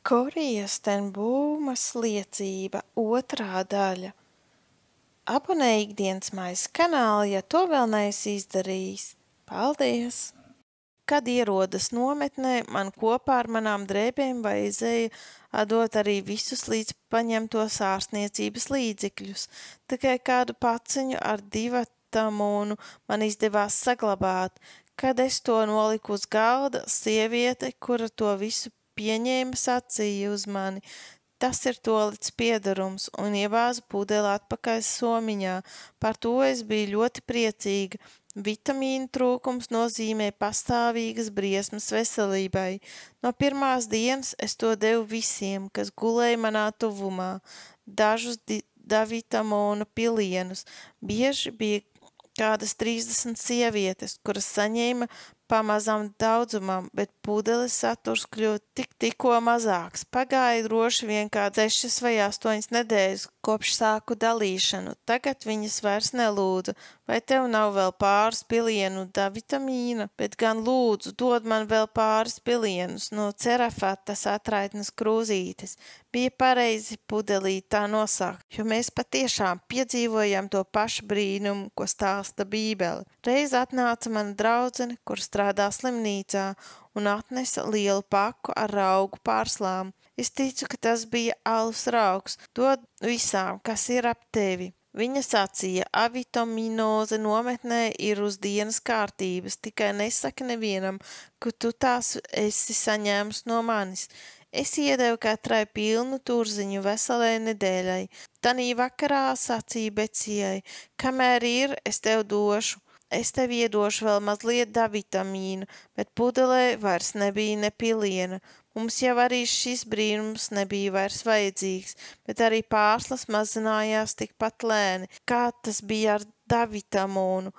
Korijas ten būmas liecība otrā daļa. Abonē ikdienas maisa kanālu, ja to vēl neesi izdarījis. Paldies! Kad ierodas nometnē, man kopā ar manām drēbēm vajadzēja atdot arī visus līdz paņemtos ārstniecības līdzekļus. Tikai kādu paciņu ar divatamūnu man izdevās saglabāt. Kad es to noliku uz galda, sieviete, kura to visu pieņēma, sacīja uz mani: "Tas ir tolits piedarums", un iebāza pudeli atpakaļ somiņā. Par to es biju ļoti priecīga. Vitamīnu trūkums nozīmē pastāvīgas briesmas veselībai. No pirmās dienas es to devu visiem, kas gulēja manā tuvumā. Dažus davitamona pilienus. Bieži bija kādas 30 sievietes, kuras saņēma pamazām daudzumam, bet pudeles saturs kļuva tikko mazāks. Pagāja droši vien kāds 6 vai 8 nedēļas, kopš sāku dalīšanu. Tagad viņas vairs nelūdza: "Vai tev nav vēl pāris pilienu davitamīna?" Bet gan: "Lūdzu, dod man vēl pāris pilienus no cerafatas atraitnes krūzītes." Bija pareizi pudelī tā nosaukt, jo mēs patiešām piedzīvojam to pašu brīnumu, ko stāsta Bībele. Reiz atnāca mana draudzene, kur strādā slimnīcā, un atnesa lielu paku ar raugu pārslām. Es ticu, ka tas bija alus raugs. Dod visām, kas ir ap tevi. Viņa sacīja: "Avitaminoze nometnē ir uz dienas kārtības, tikai nesaki nevienam, ka tu tās esi saņēmis no manis." Es iedevu katrai pilnu turziņu veselai nedēļai. Tanī vakarā sacīja Becijai: "Kamēr ir, es tev došu. Es tev iedošu vēl mazliet davitamīnu", bet pudelē vairs nebija ne piliena. Mums jau arī šis brīnums nebija vairs vajadzīgs, bet arī pārslas mazinājās tikpat lēni, kā tas bija ar davitamonu.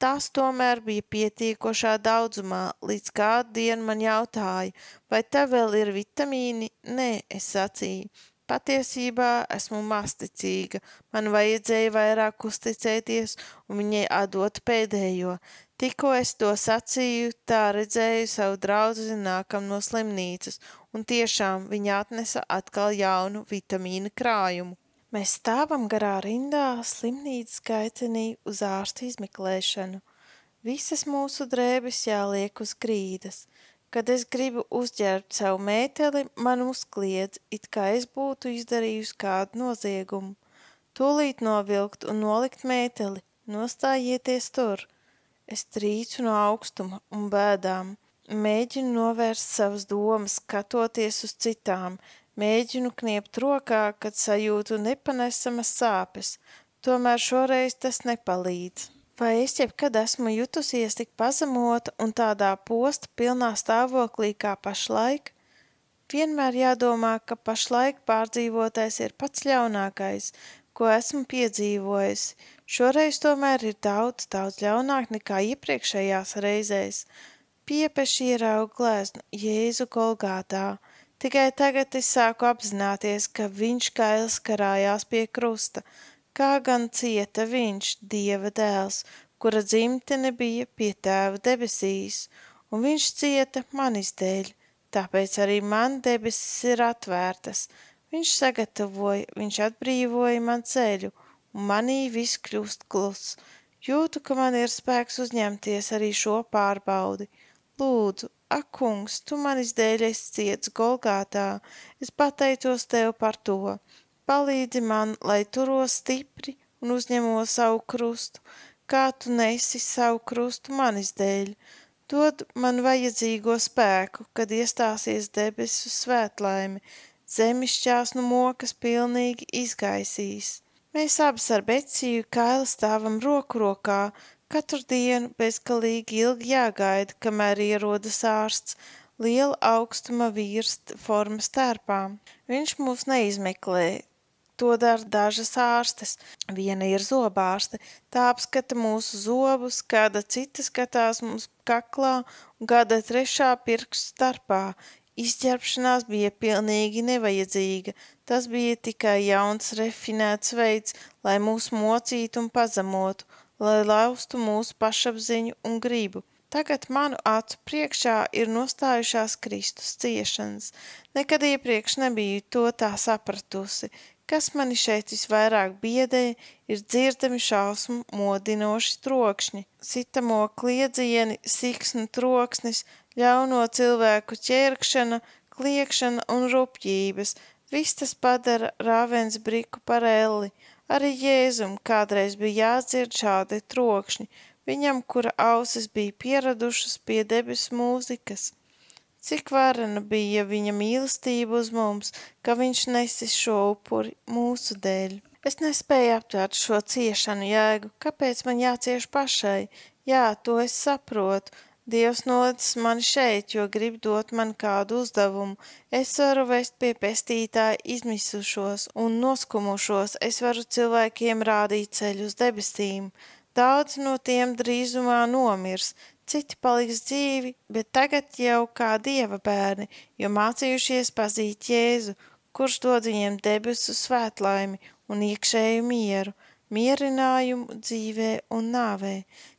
Tas tomēr bija pietiekošā daudzumā, līdz kādu dienu man jautāja: "Vai tev vēl ir vitamīni?" "Nē", es sacīju. Patiesībā esmu masticīga. Man vajadzēja vairāk uzticēties un viņai atdot pēdējo. Tikko es to sacīju, tā redzēju savu draudzeni nākam no slimnīcas, un tiešām viņa atnesa atkal jaunu vitamīnu krājumu. Mēs stāvam garā rindā slimnīcas gaitenī uz ārsta izmeklēšanu. Visas mūsu drēbes jāliek uz grīdas. Kad es gribu uzģērbt savu mēteli, man uzkliedz, it kā es būtu izdarījusi kādu noziegumu. Tūlīt novilkt un nolikt mēteli. Nostājieties tur. Es trīcu no augstuma un bēdām. Mēģinu novērst savas domas, skatoties uz citām. Mēģinu kniept rokā, kad sajūtu nepanesamas sāpes. Tomēr šoreiz tas nepalīdz. Vai es jebkad esmu jutusies tik pazemota un tādā posta pilnā stāvoklī kā pašlaik? Vienmēr jādomā, ka pašlaik pārdzīvotais ir pats ļaunākais, ko esmu piedzīvojusi. Šoreiz tomēr ir daudz ļaunāk nekā iepriekšējās reizēs. Piepeši ieraugu gleznu Jēzu Golgātā. Tikai tagad es sāku apzināties, ka viņš kails karājās pie krusta. Kā gan cieta viņš, Dieva dēls, kura dzimtene bija pie Tēva debesīs, un viņš cieta manis dēļ, tāpēc arī man debesis ir atvērtas. Viņš sagatavoja, viņš atbrīvoja man ceļu, un manī viss kļūst kluss. Jūtu, ka man ir spēks uzņemties arī šo pārbaudi. Lūdzu, ak, kungs, tu manis dēļ esi ciets Golgātā, es pateicos tev par to. Palīdzi man, lai turos stipri un uzņemos savu krustu, kā tu nesi savu krustu manis dēļ. Dod man vajadzīgo spēku, kad iestāsies debesu svētlaime, zemišķās nu mokas pilnīgi izgaisīs. Mēs abas ar Beciju Kailu stāvam roku rokā, katru dienu bezgalīgi ilgi jāgaida, kamēr ierodas ārsts, liela augstuma vīrs formas tērpām. Viņš mūs neizmeklē. To dara dažas ārstes. Viena ir zobārste, tā apskata mūsu zobus, kāda cita skatās mums kaklā un kāda trešā pirkstu starpā. Izģērbšanās bija pilnīgi nevajadzīga. Tas bija tikai jauns refinēts veids, lai mūs mocītu un pazemotu, lai laustu mūsu pašapziņu un gribu. Tagad manu acu priekšā ir nostājušās Kristus ciešanas. Nekad iepriekš nebiju to tā sapratusi. Kas mani šeit visvairāk biedē, ir dzirdami šausmu modinoši trokšņi, sitamo kliedzieni, siksnu troksnis, ļauno cilvēku ķērkšana, kliekšana un rupjības. Viss tas padara Ravensbriku par elli. Arī Jēzum kādreiz bija jādzird šādi trokšņi, viņam, kura ausis bija pieradušas pie debesu mūzikas. Cik varena bija viņa mīlestība uz mums, ka viņš nesis šo upuri mūsu dēļ. Es nespēju aptvert šo ciešanu jēgu, kāpēc man jācieš pašai? Jā, to es saprotu. Dievs nolicis mani šeit, jo grib dot man kādu uzdevumu. Es varu vest pie pestītāja izmisušos un noskumušos, es varu cilvēkiem rādīt ceļu uz debesīm. Daudz no tiem drīzumā nomirs, citi paliks dzīvi, bet tagad jau kā Dieva bērni, jo mācījušies pazīt Jēzu, kurš dod viņiem debesu svētlaimi un iekšēju mieru, mierinājumu dzīvē un nāvē.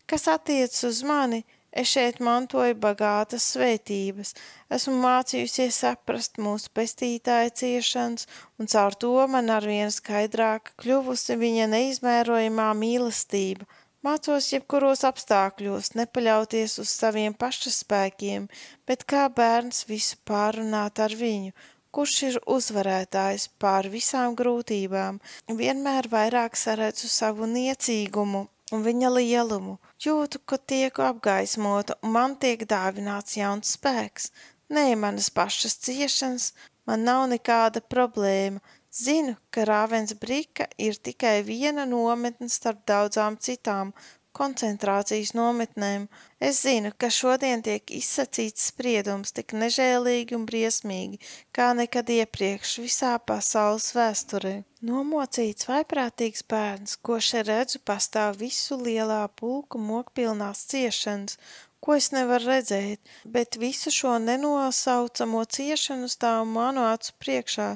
Kas attiec uz mani, es šeit mantoju bagātas svētības, esmu mācījusies saprast mūsu pestītāja ciešanas, un caur to man arvien skaidrāk kļuvusi viņa neizmērojamā mīlestība. Mācos jebkuros apstākļos nepaļauties uz saviem pašaspēkiem, bet kā bērns visu pārunāt ar viņu, kurš ir uzvarētājs pār visām grūtībām, vienmēr vairāk saredzu savu niecīgumu un viņa lielumu. Jūtu, ka tieku apgaismota un man tiek dāvināts jauns spēks. Nē, manas pašas ciešanas, man nav nekāda problēma. Zinu, ka Ravensbrika ir tikai viena nometne starp daudzām citām koncentrācijas nometnēm. Es zinu, ka šodien tiek izsacīts spriedums tik nežēlīgi un briesmīgi, kā nekad iepriekš visā pasaules vēsturē. Nomocīts vaiprātīgs bērns, ko šeit redzu, pastāv visu lielā pulku mokpilnās ciešanas, ko es nevaru redzēt, bet visu šo nenosaucamo ciešanu stāv manu acu priekšā,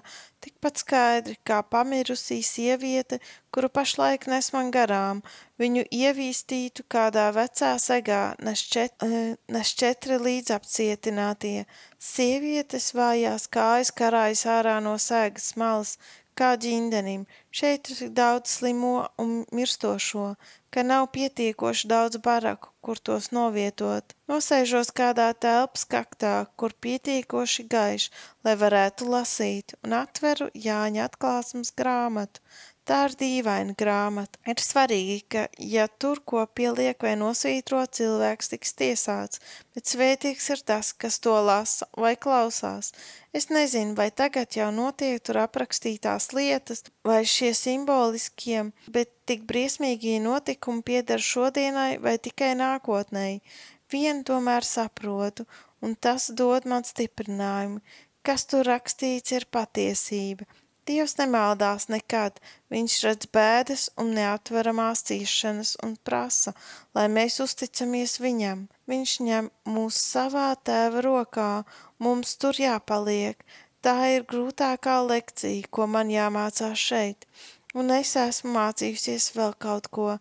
tikpat skaidri kā pamirusī sieviete, kuru pašlaik nes man garām, viņu ievīstītu kādā vecā segā, nes četri līdzapcietinātie. Sievietes vājās kājas karājas ārā no segas malas, kā ģindenim. Šeit ir daudz slimo un mirstošo, ka nav pietiekoši daudz baraku, kur tos novietot. Nosēžos kādā telpas kaktā, kur pietiekoši gaiš, lai varētu lasīt, un atveru Jāņa atklāsmes grāmatu. Tā ir dīvaina grāmata. Ir svarīgi, ka, ja tur ko pieliek vai nosvītro, cilvēks tiks tiesāts, bet svētīgs ir tas, kas to lasa vai klausās. Es nezinu, vai tagad jau notiek tur aprakstītās lietas, vai šie simboliskie, bet tik briesmīgie notikumi pieder šodienai vai tikai nākotnēji. Vienu tomēr saprotu, un tas dod man stiprinājumu. Kas tur rakstīts, ir patiesība. Dievs nemaldās nekad, viņš redz bēdas un neatveramās ciešanas un prasa, lai mēs uzticamies viņam. Viņš ņem mūs savā tēva rokā, mums tur jāpaliek. Tā ir grūtākā lekcija, ko man jāmācās šeit. Un es esmu mācījusies vēl kaut ko,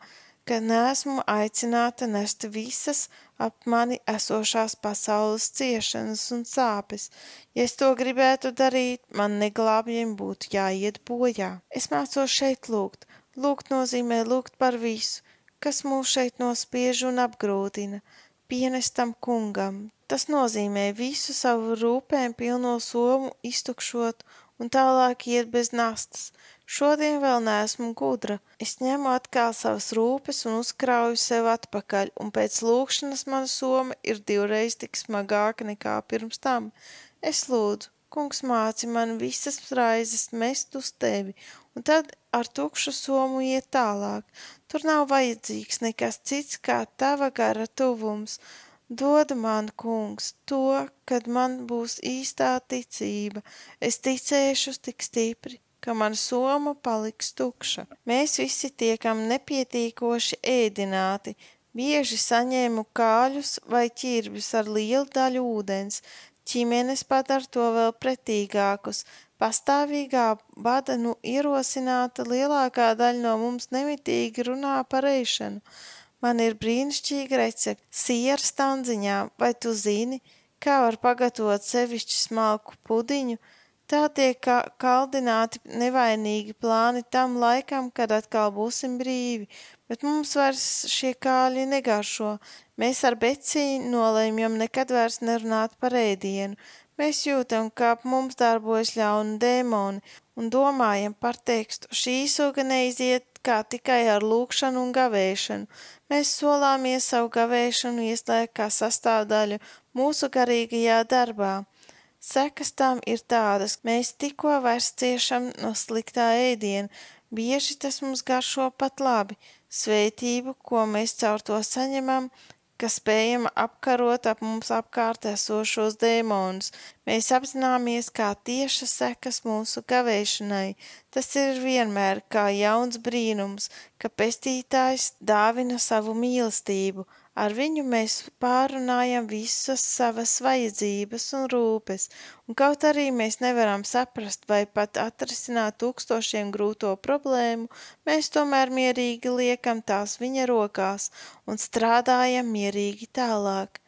ka neesmu aicināta nest visas ap mani esošās pasaules ciešanas un sāpes. Ja es to gribētu darīt, man neglābjiem būtu jāiet bojā. Es mācos šeit lūgt. Lūgt nozīmē lūgt par visu, kas mūs šeit nospiež un apgrūtina, pienestam kungam. Tas nozīmē visu savu rūpēm pilno somu iztukšot un tālāk iet bez nastas. Šodien vēl neesmu gudra. Es ņemu atkal savas rūpes un uzkrauju sev atpakaļ, un pēc lūgšanas mana soma ir 2 reiz tik smagāka nekā pirms tam. Es lūdzu, kungs māci man visas raizes mest uz tevi, un tad ar tukšu somu iet tālāk. Tur nav vajadzīgs nekas cits kā tava gara tuvums. Dod man, kungs, to, kad man būs īstā ticība. Es ticēšu tik stipri, ka man soma paliks tukša. Mēs visi tiekam nepietiekoši ēdināti, bieži saņēmu kāļus vai ķirbjus ar lielu daļu ūdens, ķimenes padara to vēl pretīgākus, pastāvīgā bada ierosināta lielākā daļa no mums nemitīgi runā par ēšanu. Man ir brīnišķīga recepte siera standziņām, vai tu zini, kā var pagatavot sevišķi smalku pudiņu? Tā tiek kaldināti nevainīgi plāni tam laikam, kad atkal būsim brīvi, bet mums vairs šie kāļi negaršo. Mēs ar Beciju nolēmjam nekad vairs nerunāt par ēdienu. Mēs jūtam, ka ap mums darbojas ļauni dēmoni un domājam par tekstu. Šī suga neiziet kā tikai ar lūkšanu un gavēšanu. Mēs solāmies savu gavēšanu ieslēgt kā sastāvdaļu mūsu garīgajā darbā. Sekas tam ir tādas, mēs tikko vairs ciešam no sliktā ēdiena, bieži tas mums garšo pat labi, svētību, ko mēs caur to saņemam, ka spējam apkarot ap mums apkārt esošos dēmonus. Mēs apzināmies kā tiešas sekas mūsu gavēšanai. Tas ir vienmēr kā jauns brīnums, ka pestītājs dāvina savu mīlestību. Ar viņu mēs pārunājam visas savas vajadzības un rūpes, un kaut arī mēs nevaram saprast vai pat atrisināt tūkstošiem grūto problēmu, mēs tomēr mierīgi liekam tās viņa rokās un strādājam mierīgi tālāk.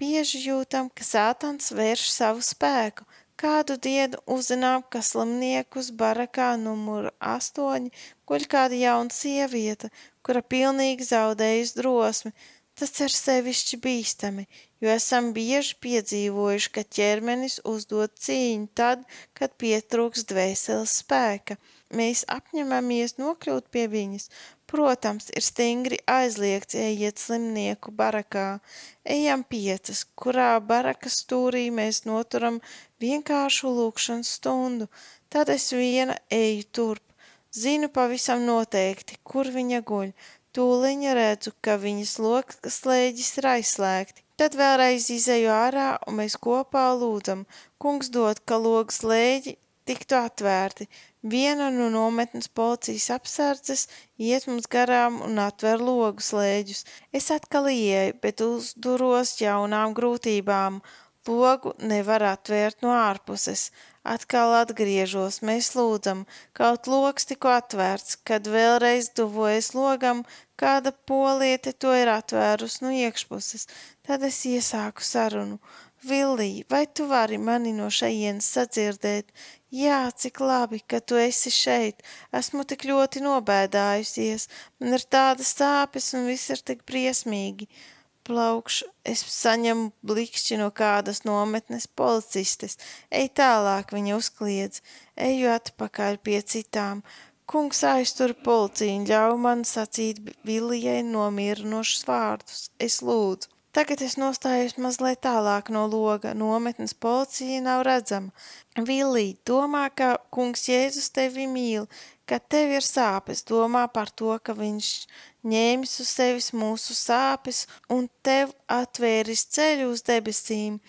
Bieži jūtam, ka Sātans vērš savu spēku. Kādu dienu uzzinām, ka slimniekus barakā numur 8 guļ kāda jauna sieviete, kura pilnīgi zaudējusi drosmi. Tas ir sevišķi bīstami, jo esam bieži piedzīvojuši, ka ķermenis uzdod cīņu tad, kad pietrūks dvēseles spēka. Mēs apņemamies nokļūt pie viņas. Protams, ir stingri aizliegts ejiet slimnieku barakā. Ejam 5, kurā barakas stūrī mēs noturam vienkāršu lūkšanas stundu. Tad es viena eju turp. Zinu pavisam noteikti, kur viņa guļ. Tūliņa redzu, ka viņas lokslēģis ir aizslēgti. Tad vēlreiz izeju ārā un mēs kopā lūdzam. Kungs dod, ka lokslēģi tiktu atvērti. Viena no nometnes policijas apsardzes iet mums garām un atver logu slēģus. Es atkal ieeju, bet uzduros jaunām grūtībām. Logu nevar atvērt no ārpuses. Atkal atgriežos, mēs lūdzam, kaut logs tikko atvērts, kad vēlreiz tuvojas logam, kāda poliete to ir atvērus no iekšpuses. Tad es iesāku sarunu. Villī, vai tu vari mani no šejienes sadzirdēt? Jā, cik labi, ka tu esi šeit. Esmu tik ļoti nobēdājusies. Man ir tādas sāpes un viss ir tik briesmīgi. Plaukšu, es saņemu blikšķi no kādas nometnes policistes. Ej tālāk, viņa uzkliedz. Eju atpakaļ pie citām. Kungs aiztur policiju un ļauj man sacīt Villijai nomierinošus vārdus. Es lūdzu. Tagad es nostājos mazliet tālāk no loga. Nometnes policija nav redzama. Villī, domā, ka kungs Jēzus tevi mīl, ka tev ir sāpes. Domā par to, ka viņš ņēmis uz sevis mūsu sāpes un tev atvēris ceļu uz debesīm.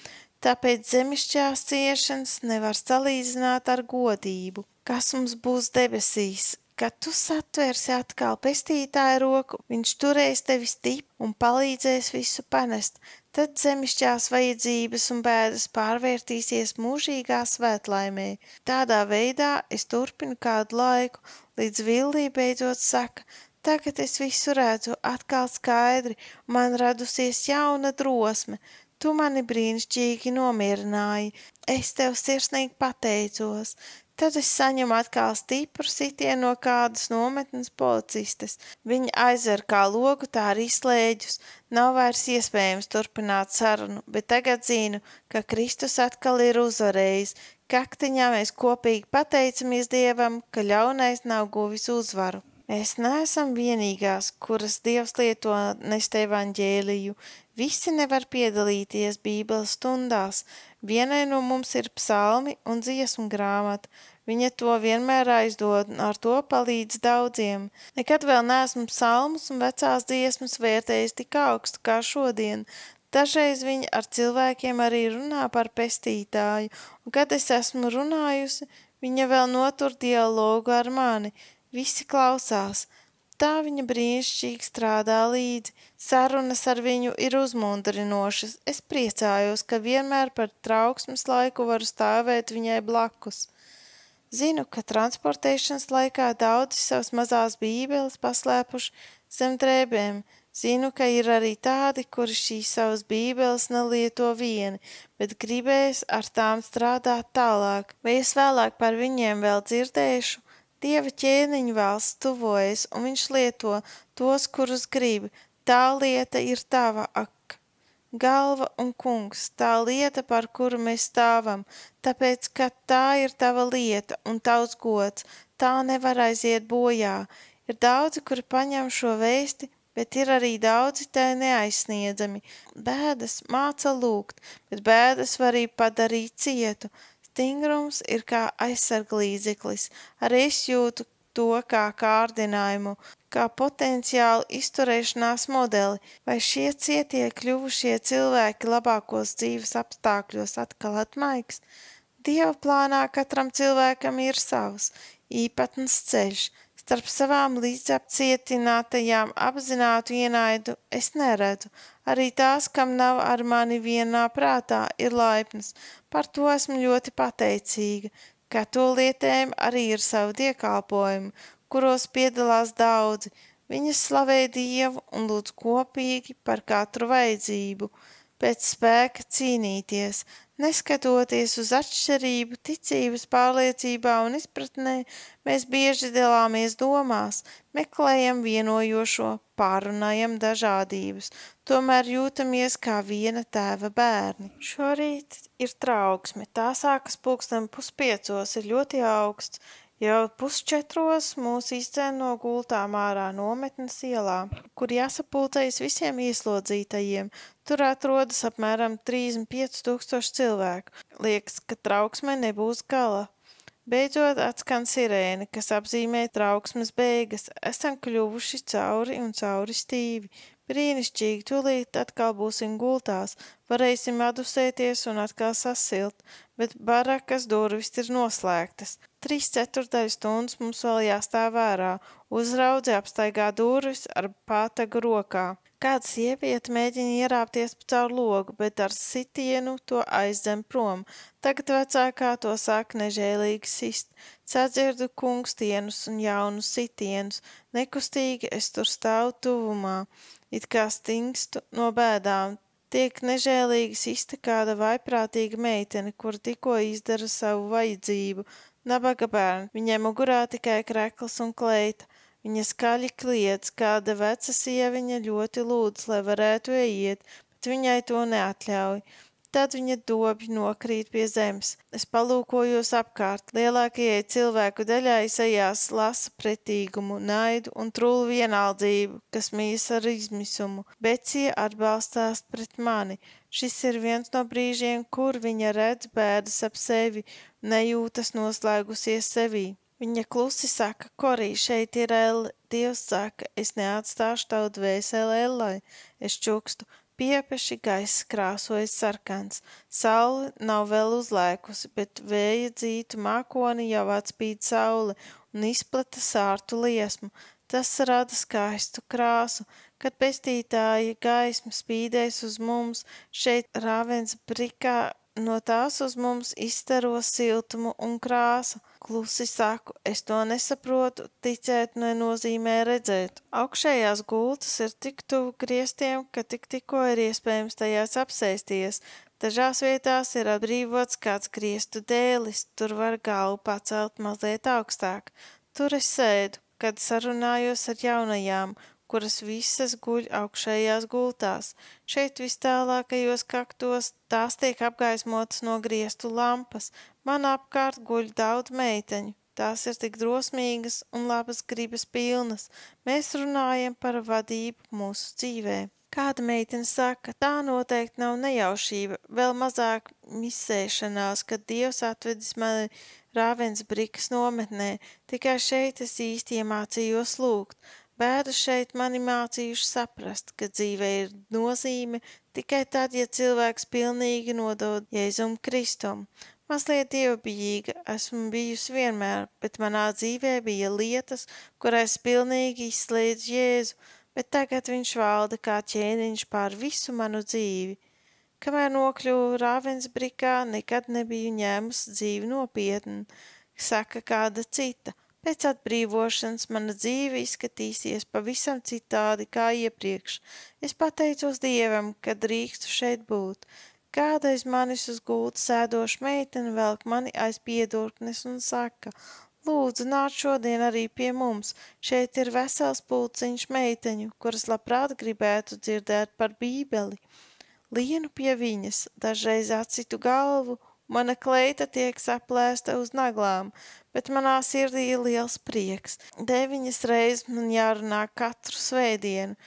Tāpēc zemišķās ciešanas nevar salīdzināt ar godību, kas mums būs debesīs. Kad tu satversi atkal pestītāja roku, viņš turēs tevi stipri un palīdzēs visu panest. Tad zemišķās vajadzības un bēdas pārvērtīsies mūžīgā svētlaimē. Tādā veidā es turpinu kādu laiku, līdz Villī beidzot saka, tagad es visu redzu atkal skaidri, man radusies jauna drosme. Tu mani brīnišķīgi nomierināji, es tev sirsnīgi pateicos. Tad es saņemu atkal stipru sitienu no kādas nometnes policistes. Viņa aizver kā logu, tā arī slēģus. Nav vairs iespējams turpināt sarunu, bet tagad zinu, ka Kristus atkal ir uzvarējis. Kaktiņā mēs kopīgi pateicamies Dievam, ka ļaunais nav guvis uzvaru. Mēs neesam vienīgās, kuras Dievs lieto nest evaņģēliju. Visi nevar piedalīties Bībeles stundās. Vienai no mums ir psalmi un dziesmu grāmata. Viņa to vienmēr aizdod un ar to palīdz daudziem. Nekad vēl neesmu psalmus un vecās dziesmas vērtējis tik augstu kā šodien. Dažreiz viņa ar cilvēkiem arī runā par pestītāju, un kad es esmu runājusi, viņa vēl notur dialogu ar mani. Visi klausās. Tā viņa brīnišķīgi strādā līdzi. Sarunas ar viņu ir uzmundrinošas. Es priecājos, ka vienmēr par trauksmes laiku varu stāvēt viņai blakus. Zinu, ka transportēšanas laikā daudzi savas mazās bībeles paslēpuši zem drēbēm. Zinu, ka ir arī tādi, kuri šīs savas bībeles nelieto vieni, bet gribēs ar tām strādāt tālāk. Vai es vēlāk par viņiem vēl dzirdēšu? Dieva ķēniņa valsts tuvojas, un viņš lieto tos, kurus grib. Tā lieta ir tava, ak, galva un kungs, tā lieta, par kuru mēs stāvam, tāpēc, ka tā ir tava lieta un tavs gods, tā nevar aiziet bojā. Ir daudzi, kuri paņem šo vēsti, bet ir arī daudzi tai neaizsniedzami. Bēdas māca lūgt, bet bēdas var arī padarīt cietu. Stingrums ir kā aizsarglīdzeklis, arī es jūtu to kā kārdinājumu, kā potenciālu izturēšanās modeli, vai šie cietie kļuvušie cilvēki labākos dzīves apstākļos atkal atmaigs. Dieva plānā katram cilvēkam ir savs, īpatns ceļš. Starp savām līdzapcietinātajām apzinātu ienaidu es neredzu. Arī tās, kam nav ar mani vienā prātā, ir laipnas. Par to esmu ļoti pateicīga. Katolietēm arī ir savi dievkalpojumi, kuros piedalās daudzi. Viņas slavē Dievu un lūdz kopīgi par katru vajadzību, pēc spēka cīnīties. Neskatoties uz atšķirību ticības pārliecībā un izpratnē, mēs bieži dalāmies domās, meklējam vienojošo, pārunājam dažādības, tomēr jūtamies kā viena tēva bērni. Šorīt ir trauksme, tā sākas 4:30, ir ļoti augsts. Jau 3:30 mūs izdzēn no gultām ārā nometnes ielā, kur jāsapulcējas visiem ieslodzītajiem. Tur atrodas apmēram 35 000 cilvēku. Liekas, ka trauksme nebūs gala. Beidzot atskan sirēne, kas apzīmē trauksmes beigas. Esam kļuvuši cauri un cauri stīvi. Brīnišķīgi, tūlīt atkal būsim gultās, varēsim adusēties un atkal sasilt, bet barakas durvis ir noslēgtas. 3/4 stundas mums vēl jāstāv ārā. Uzraudze apstaigā durvis ar pātagu rokā. Kāda sieviete mēģina ierāpties caur logu, bet ar sitienu to aizdzen prom. Tagad vecākā to sāk nežēlīgi sist. Sadzirdu kungstienus un jaunus sitienus. Nekustīgi es tur stāvu tuvumā, it kā stingstu no bēdām. Tiek nežēlīgi sista kāda vaiprātīga meitene, kur tikko izdara savu vajadzību. Nabaga bērni, viņai mugurā tikai krekls un kleita. Viņa skaļi kliedz, kāda veca sieviņa ļoti lūdz, lai varētu ieiet, bet viņai to neatļauj. Tad viņa dobji nokrīt pie zemes. Es palūkojos apkārt. Lielākajai cilvēku daļai sejās lasa pretīgumu, naidu un trulu vienaldzību, kas mīs ar izmisumu. Becija atbalstās pret mani. Šis ir viens no brīžiem, kur viņa redz bēdas ap sevi, nejūtas noslēgusies sevī. Viņa klusi saka, Korī, šeit ir Elle. Dievs saka, es neatstāšu tavu dvēseli Ellai. Es čukstu, piepeši gaiss krāsojas sarkans. Saule nav vēl uzlēkusi, bet vēja dzītu mākoni jau atspīd saule un izplata sārtu liesmu. Tas rada skaistu krāsu, kad pestītāja gaisma spīdēs uz mums, šeit Ravensbrikā. No tās uz mums izstaro siltumu un krāsu. Klusi saku, es to nesaprotu, ticēt nenozīmē redzēt. Augšējās gultas ir tik tuvu griestiem, ka tikko ir iespējams tajās apsēsties. Dažās vietās ir atbrīvots kāds griestu dēlis, tur var galvu pacelt mazliet augstāk. Tur es sēdu, kad sarunājos ar jaunajām, kuras visas guļ augšējās gultās. Šeit vistālākajos kaktos tās tiek apgaismotas no griestu lampas. Man apkārt guļ daudz meiteņu. Tās ir tik drosmīgas un labas gribas pilnas. Mēs runājam par vadību mūsu dzīvē. Kāda meitene saka, tā noteikti nav nejaušība, vēl mazāk misēšanās, kad Dievs atvedis mani Ravensbrikas nometnē. Tikai šeit es īsti iemācījos lūgt. Bēdas šeit mani mācījuši saprast, ka dzīvē ir nozīme tikai tad, ja cilvēks pilnīgi nodod Jēzum Kristum. Mazliet dievbijīga esmu bijusi vienmēr, bet manā dzīvē bija lietas, kurās pilnīgi izslēdz Jēzu, bet tagad viņš valda kā ķēniņš pār visu manu dzīvi. Kamēr nokļuvu Ravensbrikā, nekad nebiju ņēmusi dzīvi nopietni, saka kāda cita. Pēc atbrīvošanas mana dzīve izskatīsies pavisam citādi kā iepriekš. Es pateicos Dievam, ka drīkstu šeit būt. Kāda aiz manis uz gulta sēdoša meitene velk mani aiz piedurknes un saka: Lūdzu, nāc šodien arī pie mums. Šeit ir vesels pulciņš meiteņu, kuras labprāt gribētu dzirdēt par Bībeli. Lienu pie viņas, dažreiz atsitu galvu, mana kleita tiek saplēsta uz naglām, bet manā sirdī ir liels prieks. 9 reizes man jārunā katru svētdienu,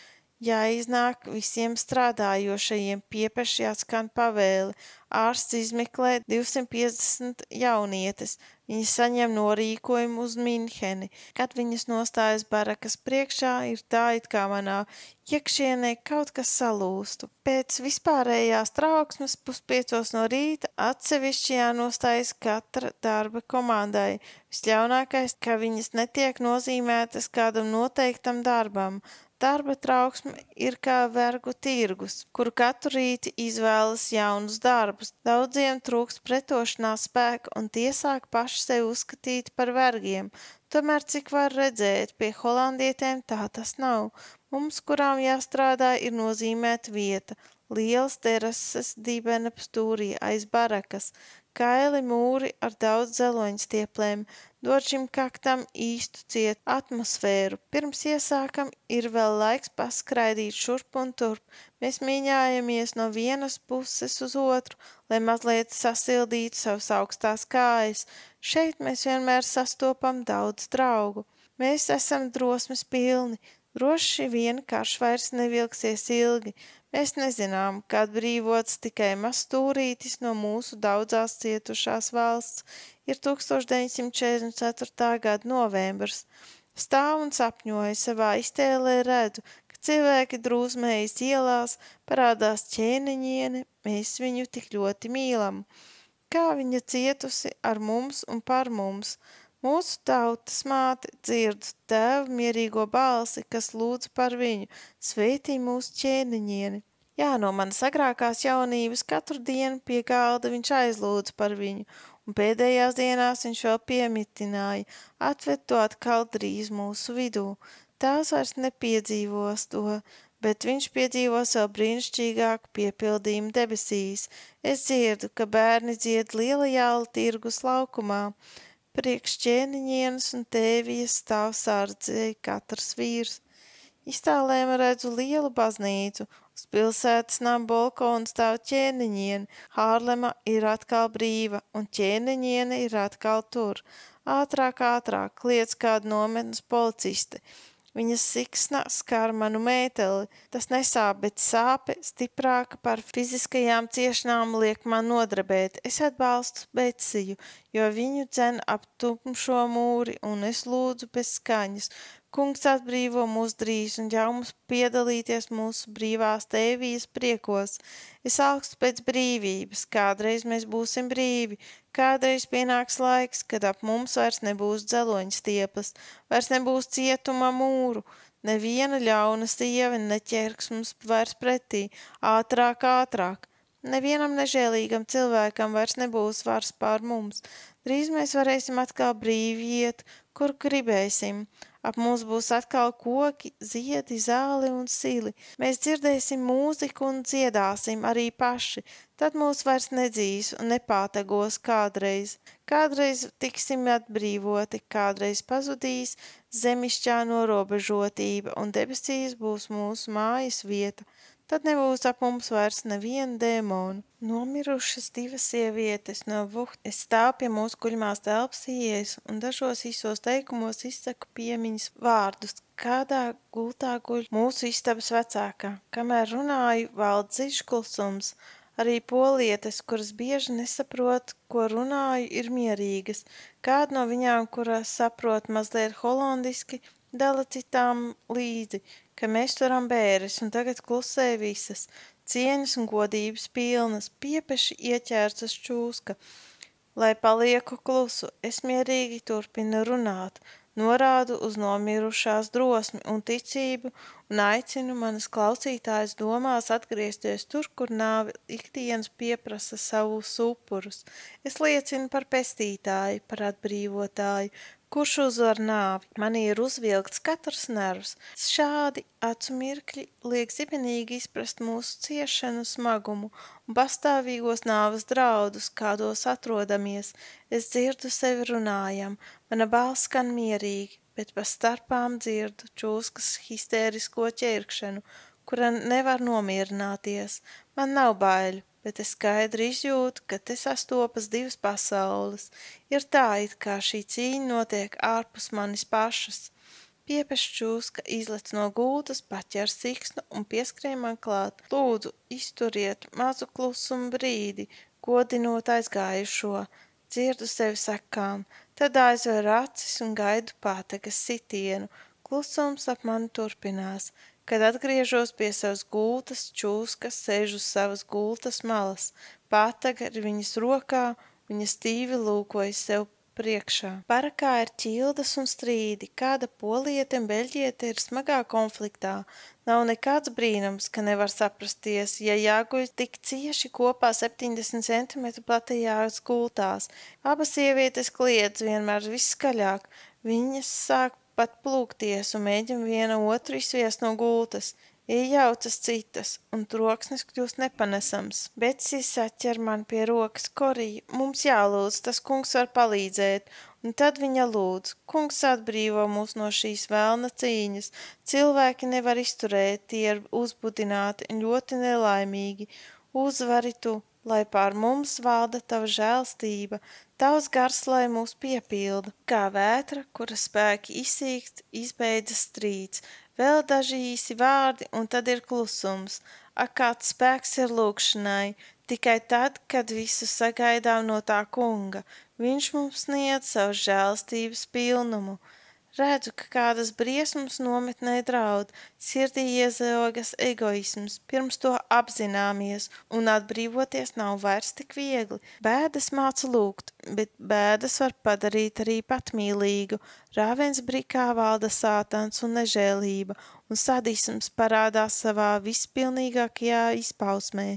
jāiznāk visiem strādājošajiem, piepeši atskan pavēle. Ārsts izmeklē 250 jaunietes. Viņi saņem norīkojumu uz Minheni. Kad viņas nostājas barakas priekšā, ir tā, it kā manā iekšienē kaut kas salūstu. Pēc vispārējās trauksmes 4:30 no rīta atsevišķi jānostājas katra darba komandai. Visļaunākais, ka viņas netiek nozīmētas kādam noteiktam darbam. Darba trauksme ir kā vergu tirgus, kuru katru rīti izvēlas jaunus darbus. Daudziem trūkst pretošanās spēka, un tie sāk paši sevi uzskatīt par vergiem. Tomēr, cik var redzēt, pie holandietēm tā tas nav. Mums, kurām jāstrādā, ir nozīmēta vieta. Lielas terases dibena stūrī aiz barakas, kaili mūri ar daudz dzeloņstieplēm, dod šim kaktam īstu cietu atmosfēru. Pirms iesākam, ir vēl laiks paskraidīt šurp un turp. Mēs mīņājamies no vienas puses uz otru, lai mazliet sasildītu savas augstās kājas. Šeit mēs vienmēr sastopam daudz draugu. Mēs esam drosmes pilni. Droši vien karš vairs nevilksies ilgi. Mēs nezinām, ka atbrīvots tikai mazs stūrītis no mūsu daudzās cietušās valsts. Ir 1944. gada novembrs. Stāv un sapņoju, savā iztēlē redzu, ka cilvēki drūzmējas ielās, parādās ķēniņiene, mēs viņu tik ļoti mīlam. Kā viņa cietusi ar mums un par mums. Mūsu tautas māte dzird tēva mierīgo balsi, kas lūdz par viņu, sveitī mūsu ķēniņieni. Jā, no manas agrākās jaunības katru dienu pie galda viņš aizlūdz par viņu, un pēdējās dienās viņš vēl piemitināja, atved to atkal drīz mūsu vidū. Tās vairs nepiedzīvos to, bet viņš piedzīvos vēl brīnišķīgāku piepildījumu debesīs. Es dzirdu, ka bērni dzied lielajā tirgus laukumā. Priekš ķēniņienes un tēvijas stāv sardzēji katrs vīrs. Iztālēm redzu lielu baznīcu, uz pilsētas nama balkona stāv ķēniņiene, Hārlema ir atkal brīva, un ķēniņiene ir atkal tur. Ātrāk, kliedz kādu nometnes policiste. Viņas siksna skar manu mēteli. Tas nesāp, bet sāpe stiprāka par fiziskajām ciešanām liek man nodarbēt. Es atbalstu Beciju, jo viņu dzen ap tumšo mūri, un es lūdzu bez skaņas. Kungs atbrīvo mūs drīz un ļauj mums piedalīties mūsu brīvās tēvijas priekos. Es augstu pēc brīvības, kādreiz mēs būsim brīvi, kādreiz pienāks laiks, kad ap mums vairs nebūs dzeloņstieples, vairs nebūs cietuma mūru, neviena ļauna sieva neķerks mums vairs pretī, ātrāk. Nevienam nežēlīgam cilvēkam vairs nebūs vairs pār mums. Drīz mēs varēsim atkal brīvi iet, kur gribēsim. Ap mums būs atkal koki, ziedi, zāli un sili. Mēs dzirdēsim mūziku un dziedāsim arī paši. Tad mūs vairs nedzīs un nepātagos kādreiz. Kādreiz tiksim atbrīvoti, kādreiz pazudīs zemišķā norobežotība un debesīs būs mūsu mājas vieta. Tad nebūs ap mums vairs neviena dēmona. Nomirušas 2 sievietes no Vuht. Es stāvu pie mūsu guļamās telpas ieejas un dažos īsos teikumos izsaku piemiņas vārdus. Kādā gultā guļ mūsu istabas vecākā. Kamēr runāju, valda dziļš klusums. Arī polietes, kuras bieži nesaprot, ko runāju, ir mierīgas. Kāda no viņām, kuras saprot mazliet holandiski, dala citām līdzi, ka mēs turam bēres, un tagad klusē visas, cieņas un godības pilnas, piepeši ieķērsas čūska. Lai palieku klusu, es mierīgi turpinu runāt, norādu uz nomirušās drosmi un ticību un aicinu manas klausītājas domās atgriezties tur, kur nāve ikdienas pieprasa savus upurus. Es liecinu par pestītāju, par atbrīvotāju, kurš uzvar nāvi. Manī ir uzvilkts katrs nervs. Šādi acu mirkļi liek zibenīgi izprast mūsu ciešanu smagumu un pastāvīgos nāves draudus, kādos atrodamies. Es dzirdu sevi runājam, mana balss skan mierīgi, bet pa starpām dzirdu čūskas histērisko ķērkšanu, kura nevar nomierināties. Man nav baiļu, bet es skaidri izjūtu, ka te sastopas divas pasaules. Ir tā, it kā šī cīņa notiek ārpus manis pašas. Piepeš čūska izlec no gultas, paķer siksnu un pieskrien man klāt. Lūdzu, izturiet mazu klusumu brīdi, godinot aizgājušo. Dzirdu sevi sakām, tad aizveru acis un gaidu pātagas sitienu. Klusums ap mani turpinās. Kad atgriežos pie savas gultas, čūska sēž uz savas gultas malas. Pātaga ir viņas rokā, viņa stīvi lūkojas sev priekšā. Parakā ir ķildas un strīdi, kāda poliete un beļģiete ir smagā konfliktā. Nav nekāds brīnums, ka nevar saprasties, ja jāguļ tik cieši kopā 70 centimetru platajās gultās. Abas sievietes kliedz vienmēr viskaļāk. Viņas sāk pat plūkties un mēģina viena otru izsviest no gultas. Iejaucas citas, un troksnis kļūst nepanesams. Betsija saķer man pie rokas. Korija, mums jālūdz, tas kungs var palīdzēt. Un tad viņa lūdz. Kungs atbrīvo mūs no šīs velna cīņas. Cilvēki nevar izturēt, tie ir uzbudināti un ļoti nelaimīgi. Uzvari tu, lai pār mums valda tava žēlstība. Tavs gars, lai mūs piepilda. Kā vētra, kura spēki izsīkst, izbeidzas strīds. Vēl daži īsi vārdi, un tad ir klusums. Ak, kāds spēks ir lūgšanai, tikai tad, kad visu sagaidām no tā kunga. Viņš mums sniedz savu žēlstības pilnumu. Redzu, ka kādas briesmas nometnē draud, sirdī iezogas egoisms, pirms to apzināmies, un atbrīvoties nav vairs tik viegli. Bēdas māca lūgt, bet bēdas var padarīt arī patmīlīgu. Rāvensbrikā valda sātans un nežēlība, un sadisms parādās savā vispilnīgākajā izpausmē.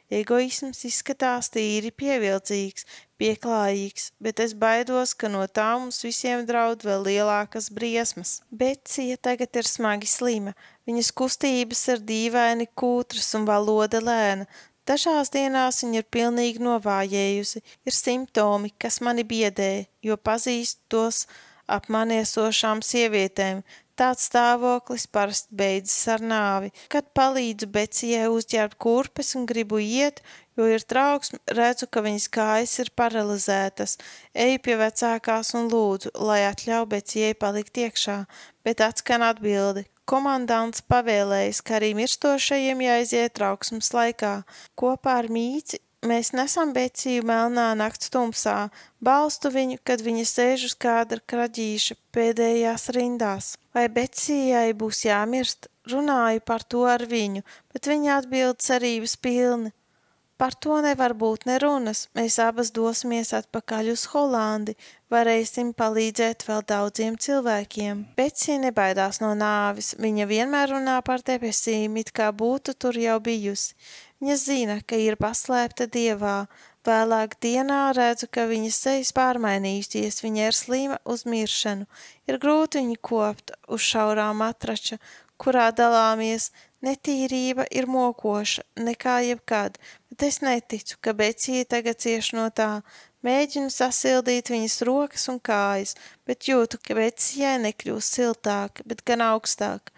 Egoisms izskatās tīri pievilcīgs, pieklājīgs, bet es baidos, ka no tā mums visiem draud vēl lielākas briesmas. Betsija tagad ir smagi slima, viņas kustības ir dīvaini kūtras un valoda lēna. Dažās dienās viņa ir pilnīgi novājējusi, ir simptomi, kas mani biedē, jo pazīst tos ap mani esošām sievietēm. Tāds stāvoklis parasti beidzas ar nāvi. Kad palīdzu Betsijai uzģērbt kurpes un gribu iet, jo ir trauksme, redzu, ka viņas kājas ir paralizētas. Eju pie vecākās un lūdzu, lai atļauj Betsijai palikt iekšā, bet atskan atbildi. Komandants pavēlējis, ka arī mirstošajiem jāiziet trauksmes laikā. Kopā ar mīci mēs nesam Betsiju melnā nakts tumsā, balstu viņu, kad viņa sēž uz kāda kraģīša pēdējās rindās. Vai Betsijai būs jāmirst? Runāju par to ar viņu, bet viņa atbild cerības pilni. Par to nevar būt nerunas, mēs abas dosimies atpakaļ uz Holandi, varēsim palīdzēt vēl daudziem cilvēkiem. Betsija nebaidās no nāvis, viņa vienmēr runā par debesīm, it kā būtu tur jau bijusi. Viņa zina, ka ir paslēpta Dievā. Vēlāk dienā redzu, ka viņas sejas pārmainījusies, viņa ir slima uz miršanu. Ir grūti viņu kopt uz šaurā matrača, kurā dalāmies. Netīrība ir mokoša, nekā jebkad, bet es neticu, ka Betsija tagad cieš no tā. Mēģinu sasildīt viņas rokas un kājas, bet jūtu, ka Betsijai nekļūst siltāk, bet gan augstāk.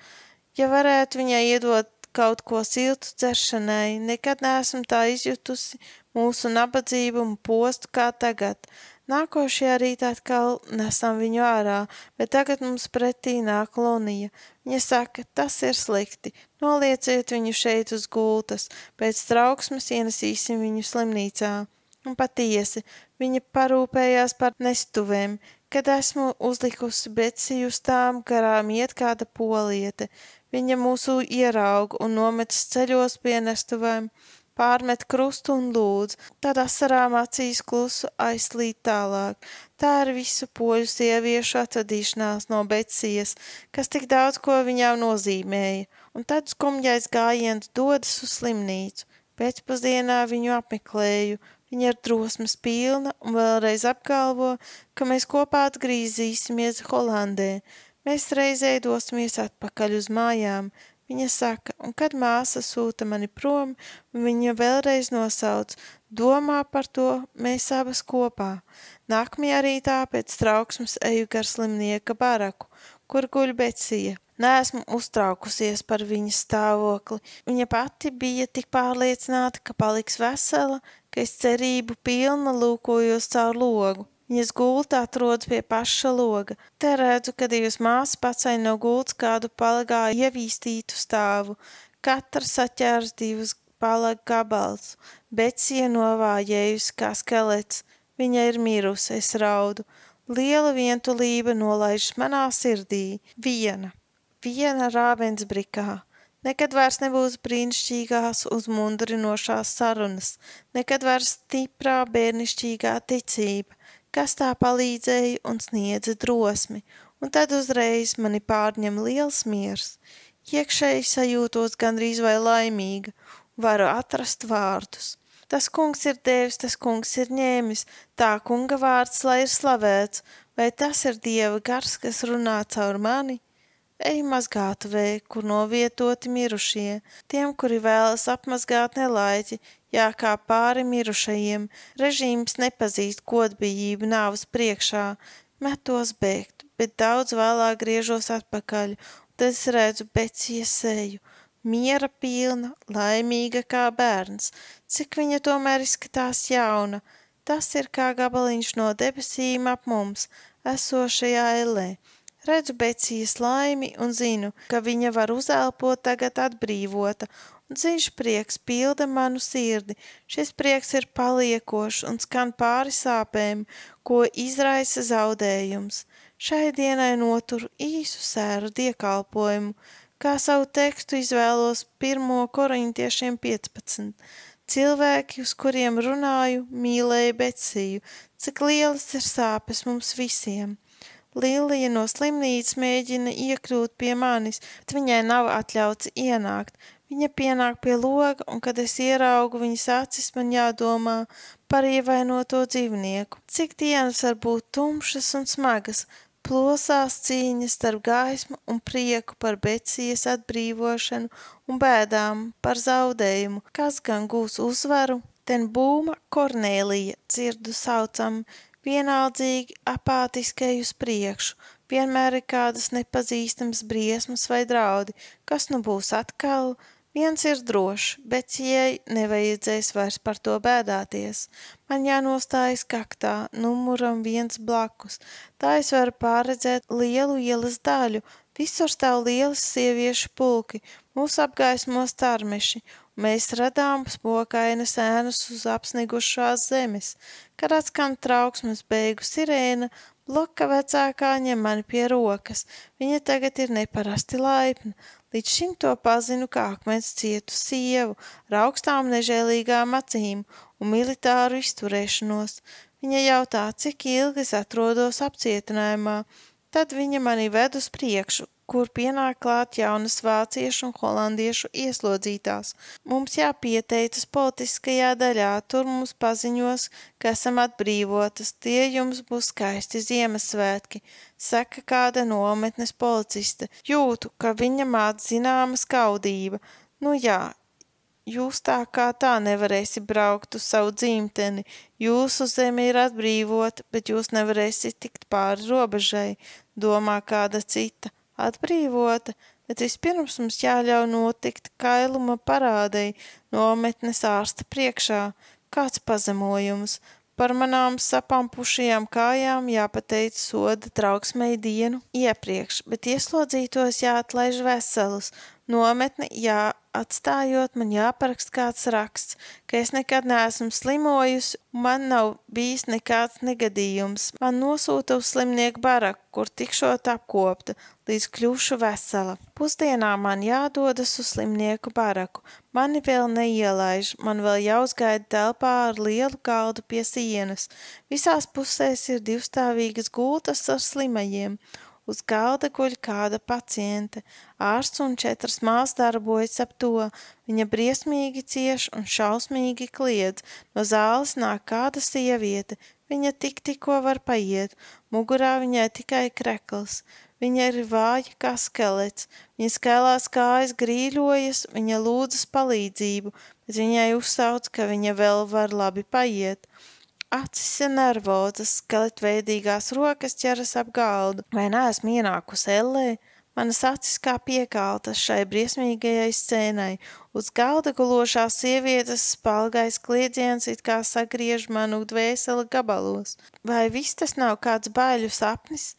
Ja varētu viņai iedot kaut ko siltu dzeršanai, nekad neesmu tā izjutusi mūsu nabadzību un postu kā tagad. Nākošajā rītā atkal nesam viņu ārā, bet tagad mums pretī nāk Lonija. Viņa saka, tas ir slikti, nolieciet viņu šeit uz gultas, pēc trauksmes ienesīsim viņu slimnīcā. Un patiesi, viņa parūpējās par nestuvēm, kad esmu uzlikusi Betsiju uz tām garām iet kāda poliete. Viņa mūsu ierauga un nometas ceļos pie nestuvēm. pārmet krustu un lūdz, tad asarām acīs klusu aizslīd tālāk. Tā ir visu poļu sieviešu atvadīšanās no Becijas, kas tik daudz ko viņām nozīmēja, un tad skumjais gājiens dodas uz slimnīcu. Pēcpusdienā viņu apmeklēju, viņa ir drosmes pilna un vēlreiz apgalvo, ka mēs kopā atgriezīsimies Holandē. Mēs reizē dosimies atpakaļ uz mājām. Viņa saka, un kad māsa sūta mani prom, viņa vēlreiz nosauc, domā par to mēs abas kopā. Nākamajā rītā pēc trauksmes eju gar slimnieka baraku, kur guļ Becija. Neesmu uztraukusies par viņas stāvokli. Viņa pati bija tik pārliecināta, ka paliks vesela, ka es cerību pilna lūkojos caur logu. Viņas gulta atrodas pie paša loga. Te redzu, ka divas māsas paceļ no gultas kādu palagā ievīstītu stāvu. Katra saķērs divus palaga gabalus. Becija novājējusi kā skelets. Viņa ir mirusi, es raudu. Liela vientulība nolaižas manā sirdī. Viena Rāvensbrikā. Nekad vairs nebūs brīnišķīgās uzmundrinošās sarunas. Nekad vairs stiprā bērnišķīgā ticība, kas tā palīdzēja un sniedza drosmi, un tad uzreiz mani pārņem liels miers. Iekšēji sajūtos gandrīz vai laimīga, varu atrast vārdus. Tas kungs ir devis, tas kungs ir ņēmis, tā kunga vārds, lai ir slavēts, vai tas ir Dieva gars, kas runā caur mani? Ej mazgātuvē, kur novietoti mirušie, tiem, kuri vēlas apmazgāt nelaiķi, jākā pāri mirušajiem, režīms nepazīst godbijību nāvas priekšā, metos bēgt, bet daudz vēlāk griežos atpakaļ, un tad es redzu Becijas seju, miera pilna, laimīga kā bērns, cik viņa tomēr izskatās jauna, tas ir kā gabaliņš no debesīm ap mums, esošajā ellē. Redzu Becijas laimi un zinu, ka viņa var uzelpot tagad atbrīvota, un dziļš prieks pilda manu sirdi. Šis prieks ir paliekošs un skan pāri sāpēm, ko izraisa zaudējums. Šai dienai noturu īsu sēru diekalpojumu, kā savu tekstu izvēlos 1. Korintiešiem 15. Cilvēki, uz kuriem runāju, mīlēja Beciju, cik lielas ir sāpes mums visiem. Lilija no slimnīcas mēģina iekļūt pie manis, bet viņai nav atļauts ienākt. Viņa pienāk pie loga, un kad es ieraugu viņas acis, man jādomā par ievainoto dzīvnieku. Cik dienas var būt tumšas un smagas, plosās cīņas starp gaismu un prieku par Becijas atbrīvošanu un bēdām par zaudējumu, kas gan gūs uzvaru. Ten būma Kornēlija, dzirdu saucam, vienaldzīgi apātiskai uz priekšu, vienmēr ir kādas nepazīstamas briesmas vai draudi, kas nu būs atkal. Viens ir drošs, Becijai nevajadzēs vairs par to bēdāties. Man jānostājas kaktā, numuram 1 blakus, tā es varu pārredzēt lielu ielas daļu, visur stāv lielas sieviešu pulki, mūs apgaismo starmeši, un mēs radām smokainas ēnas uz apsnigušās zemes. Kad atskan trauksmes beigu sirēna, Bloka vecākā ņem mani pie rokas. Viņa tagad ir neparasti laipna. Līdz šim to pazinu kā akmens cietu sievu, ar augstām nežēlīgām acīm un militāru izturēšanos. Viņa jautā, cik ilgi es atrodos apcietinājumā. Tad viņa mani ved uz priekšu, kur pienāk klāt jaunas vāciešu un holandiešu ieslodzītās. Mums jāpieteicas politiskajā daļā, tur mums paziņos, ka esam atbrīvotas, tie jums būs skaisti Ziemassvētki, saka kāda nometnes policiste. Jūtu, ka viņa māt zināma skaudība. Nu jā, jūs tā kā tā nevarēsi braukt uz savu dzimteni, jūsu zeme ir atbrīvota, bet jūs nevarēsiet tikt pāri robežai, domā kāda cita. Atbrīvota, bet vispirms mums jāļauj notikt kailuma parādei nometnes ārsta priekšā. Kāds pazemojums. Par manām sapampušajām kājām jāpateic soda trauksmei dienu iepriekš, bet ieslodzītos jāatlaiž veselus. nometni, atstājot, man jāparakst kāds raksts, ka es nekad neesmu slimojusi, un man nav bijis nekāds negadījums. Man nosūta uz slimnieku baraku, kur tikšot apkopta, līdz kļūšu vesela. Pusdienā man jādodas uz slimnieku baraku. Mani vēl neielaiž, man vēl jāuzgaida telpā ar lielu galdu pie sienas. Visās pusēs ir divstāvīgas gultas ar slimajiem. Uz galda guļ kāda paciente. Ārsts un 4 māsas darbojas ap to. Viņa briesmīgi cieš un šausmīgi kliedz. No zāles nāk kāda sieviete. Viņa tikko var paiet. Mugurā viņai tikai krekls. Viņa ir vāja kā skelets. Viņa skailās kājas grīļojas, viņa lūdzas palīdzību, bet viņai uzsauc, ka viņa vēl var labi paiet. Acis ir nervozas, skeletveidīgās rokas ķeras ap galdu. Vai neesmu ienākusi ellē? Manas acis kā piekaltas šai briesmīgajai scēnai. Uz galda gulošās sievietes spalgais kliedziens it kā sagriež manu dvēseli gabalos. Vai viss tas nav kāds baiļu sapnis?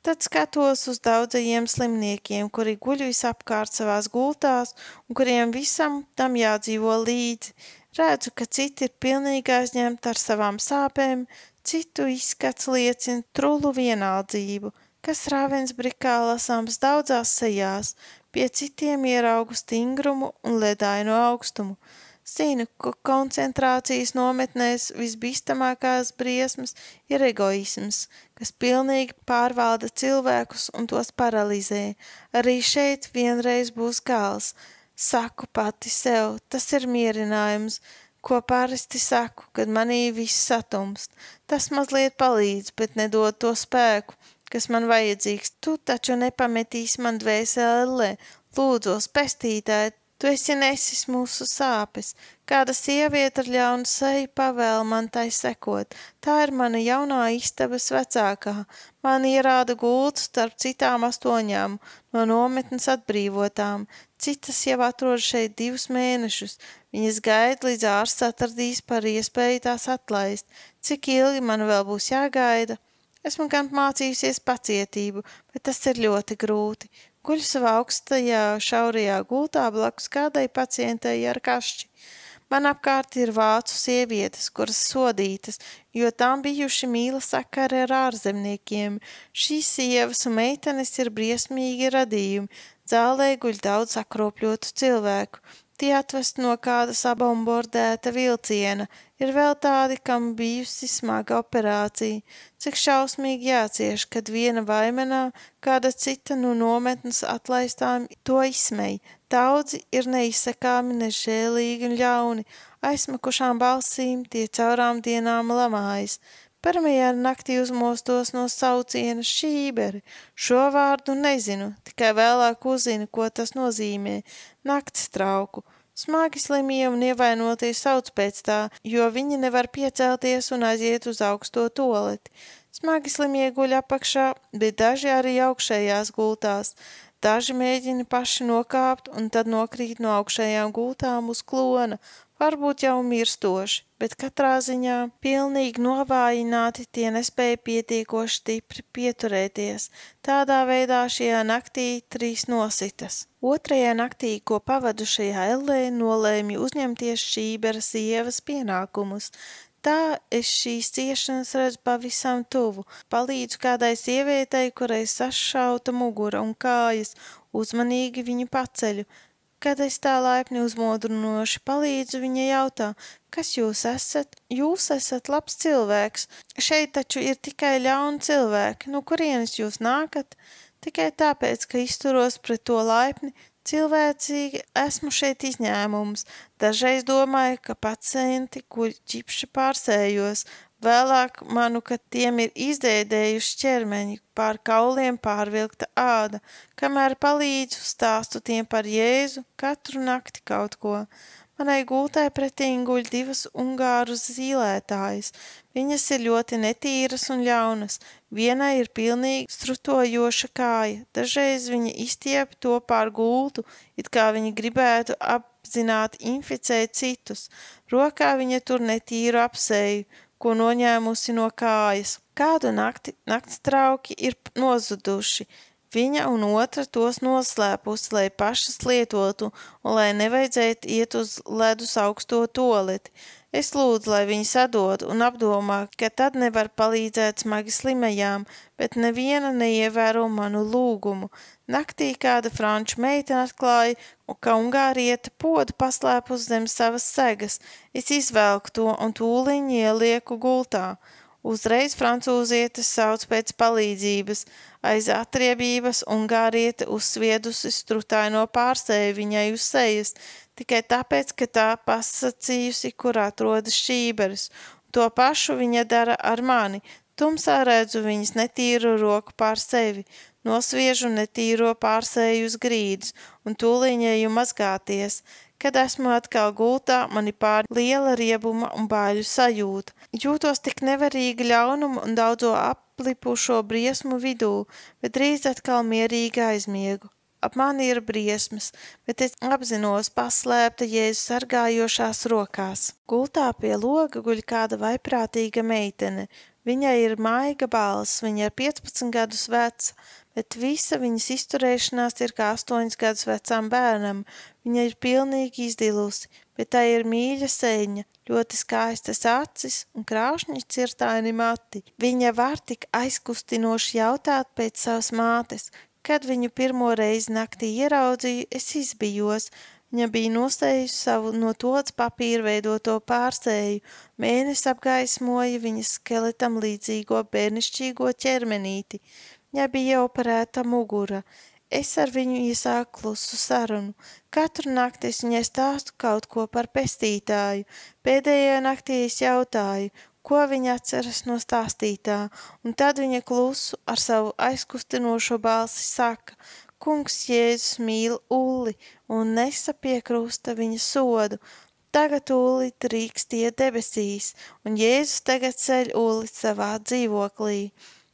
Tad skatos uz daudzajiem slimniekiem, kuri guļ visapkārt savās gultās un kuriem visam tam jādzīvo līdzi. Redzu, ka citi ir pilnīgi aizņemti ar savām sāpēm, citu izskats liecina trulu vienaldzību, kas Ravensbrikā lasāms daudzās sejās, pie citiem ieraugu stingrumu un ledainu augstumu. Zinu, ka koncentrācijas nometnēs visbīstamākās briesmas ir egoisms, kas pilnīgi pārvalda cilvēkus un tos paralizē. Arī šeit vienreiz būs gals. Saku pati sev, tas ir mierinājums, ko parasti saku, kad manī viss satumst. Tas mazliet palīdz, bet nedod to spēku, kas man vajadzīgs. Tu taču nepametīsi man dvēselē. Lūdzos, pestītāji, tu esi nesis mūsu sāpes. Kāda sieviete ar ļaunu seju pavēl man tai sekot. Tā ir mana jaunā istabas vecākā. Man ierāda gultu starp citām 8 no nometnes atbrīvotām. Citas jau atrod šeit 2 mēnešus. Viņas gaida, līdz ārsts atradīs par iespēju tās atlaist. Cik ilgi man vēl būs jāgaida? Esmu gan mācījusies pacietību, bet tas ir ļoti grūti. Guļu savā augstajā, šaurajā gultā blakus kādai pacientei ar kašķi. Man apkārt ir vācu sievietes, kuras sodītas, jo tām bijuši mīla sakari ar ārzemniekiem. Šīs sievas un meitenes ir briesmīgi radījumi. Zālē guļ daudz sakropļotu cilvēku. Tie atvest no kāda sabombordēta vilciena. Ir vēl tādi, kam bijusi smaga operācija. Cik šausmīgi jācieš, kad viena vaimenā, kāda cita no nometnes atlaistām to izsmej. Daudzi ir neizsakāmi, nežēlīgi un ļauni. Aizsmakušām balsīm tie caurām dienām lamājas. Pirmajā naktī uzmostos no sauciena šīberi. Šo vārdu nezinu, tikai vēlāk uzzinu, ko tas nozīmē. Nakts trauku. Smagi slimie un ievainotie sauc pēc tā, jo viņi nevar piecelties un aiziet uz augsto tualeti. Smagi slimie guļ apakšā, bet daži arī augšējās gultās. Daži mēģina paši nokāpt un tad nokrīt no augšējām gultām uz klona, varbūt jau mirstoši, bet katrā ziņā pilnīgi novājināti tie nespēja pietiekoši stipri pieturēties. Tādā veidā šajā naktī 3 nositas. Otrajā naktī, ko pavadu šajā ellē, nolēmu uzņemties šībera sievas pienākumus. Tā es šīs ciešanas redzu pavisam tuvu. Palīdzu kādai sievietei, kurai sašauta mugura un kājas, uzmanīgi viņu paceļu. Kad es tā laipni uzmodrinoši palīdzu, viņa jautā, kas jūs esat? Jūs esat labs cilvēks. Šeit taču ir tikai ļauni cilvēki. No kurienes jūs nākat? Tikai tāpēc, ka izturos pret to laipni, cilvēcīgi esmu šeit izņēmums. Dažreiz domāju, ka pacienti guļ ķipši pārsējos. Vēlāk manu, ka tiem ir izdēdējuši ķermeņi, pār kauliem pārvilkta āda. Kamēr palīdzu, stāstu tiem par Jēzu, katru nakti kaut ko. Manai gultai pretīm guļ 2 ungāru zīlētājas. Viņas ir ļoti netīras un ļaunas. Vienai ir pilnīgi strutojoša kāja. Dažreiz viņa izstiep to pār gultu, it kā viņa gribētu apzināti inficēt citus. Rokā viņa tur netīru apseju, ko noņēmusi no kājas. Kādu nakti nakts trauki ir nozuduši. Viņa un otra tos noslēpusi, lai pašas lietotu un lai nevajadzētu iet uz ledus augsto tualeti. Es lūdzu, lai viņi sadod un apdomā, ka tad nevar palīdzēt smagi slimajām, bet neviena neievēro manu lūgumu. Naktī kāda franču meitene atklāja, ka ungāriete podu paslēpus zem savas segas. Es izvelku to un tūliņ ielieku gultā. Uzreiz francūzietes sauc pēc palīdzības. Aiz atriebības ungāriete uzsviedusi strutaino pārsēju viņai uz sejas, tikai tāpēc, ka tā pasacījusi, kur atrodas šķīberis. To pašu viņa dara ar mani. Tumsā redzu viņas netīru roku pār sevi, nosviežu netīro pārsēju uz grīdas un tūliņēju mazgāties. Kad esmu atkal gultā, mani pār liela riebuma un baiļu sajūta. Jūtos tik nevarīgi ļaunumu un daudzo aplipušo briesmu vidū, bet drīz atkal mierīgi aizmiegu. Ap mani ir briesmas, bet es apzinos paslēpta Jēzus sargājošās rokās. Gultā pie loga guļ kāda vaiprātīga meitene. Viņai ir maiga balss, viņa ir 15 gadus veca, bet visa viņas izturēšanās ir kā 8 gadus vecām bērnam. Viņa ir pilnīgi izdilusi, bet tā ir mīļa seņa, ļoti skaistas acis un krāšņi cirtaini mati. Viņa var tik aizkustinoši jautāt pēc savas mātes. Kad viņu pirmo reizi naktī ieraudzīju, es izbijos. Viņa bija nosējusi savu no tods papīra veidoto pārsēju. Mēnesis apgaismoja viņas skeletam līdzīgo bērnišķīgo ķermenīti. Viņai bija operēta mugura. Es ar viņu iesāku klusu sarunu. Katru nakti es viņai stāstu kaut ko par pestītāju. Pēdējā naktī es jautāju, ko viņa atceras no stāstītā, un tad viņa klusu ar savu aizkustinošo balsi saka: Kungs Jēzus mīl Ulli un nesa pie krusta viņa sodu. Tagad Ulli drīkst iet debesīs, un Jēzus tagad ceļ Ulli savā dzīvoklī.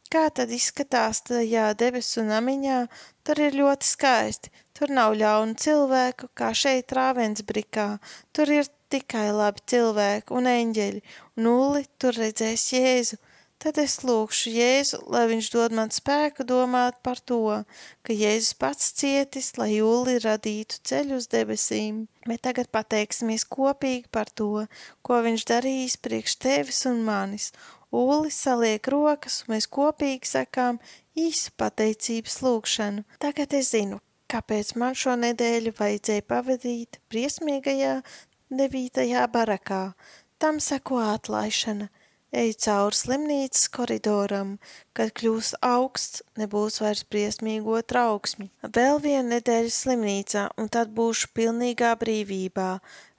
Kā tad izskatās tajā debesu namiņā? Tur ir ļoti skaisti. Tur nav ļaunu cilvēku, kā šeit Rāvensbrikā. Tur ir tikai labi cilvēki un eņģeļi, un Ulli tur redzēs Jēzu. Tad es lūkšu Jēzu, lai viņš dod man spēku domāt par to, ka Jēzus pats cietis, lai Ulli radītu ceļu uz debesīm. Bet tagad pateiksimies kopīgi par to, ko viņš darījis priekš tevis un manis. Ulli saliek rokas, un mēs kopīgi sakām īsu pateicības lūgšanu. Tagad es zinu, kāpēc man šo nedēļu vajadzēja pavadīt briesmīgajā 9. barakā. Tam seko atlaišana. Eju cauri slimnīcas koridoram, kad kļūs augsts, nebūs vairs briesmīgo trauksmi. Vēl vienu nedēļu slimnīcā, un tad būšu pilnīgā brīvībā.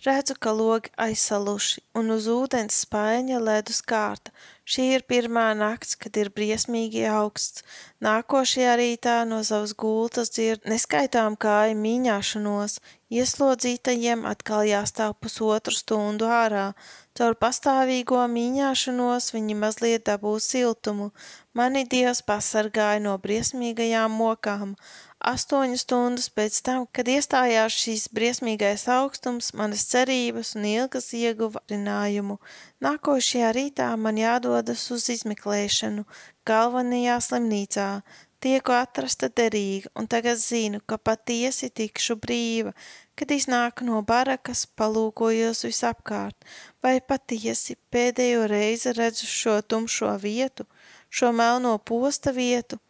Redzu, ka logi aizsaluši, un uz ūdens spaiņa ledus kārta. Šī ir pirmā nakts, kad ir briesmīgi augsts. Nākošajā rītā no savas gultas dzird neskaitām kāju mīņāšanos. Ieslodzītajiem atkal jāstāv pusotru stundu ārā. Caur pastāvīgo mīņāšanos viņi mazliet dabūs siltumu. Mani Dievs pasargāja no briesmīgajām mokām. 8 stundas pēc tam, kad iestājās šīs briesmīgais augstums, manas cerības un ilgas ieguva rinājumu. Nākošajā rītā man jādodas uz izmeklēšanu galvenajā slimnīcā. Tieku atrasta derīga, un tagad zinu, ka patiesi tikšu brīva. Kad iznāku no barakas, palūkojos visapkārt. Vai patiesi pēdējo reizi redzu šo tumšo vietu, šo melno posta vietu?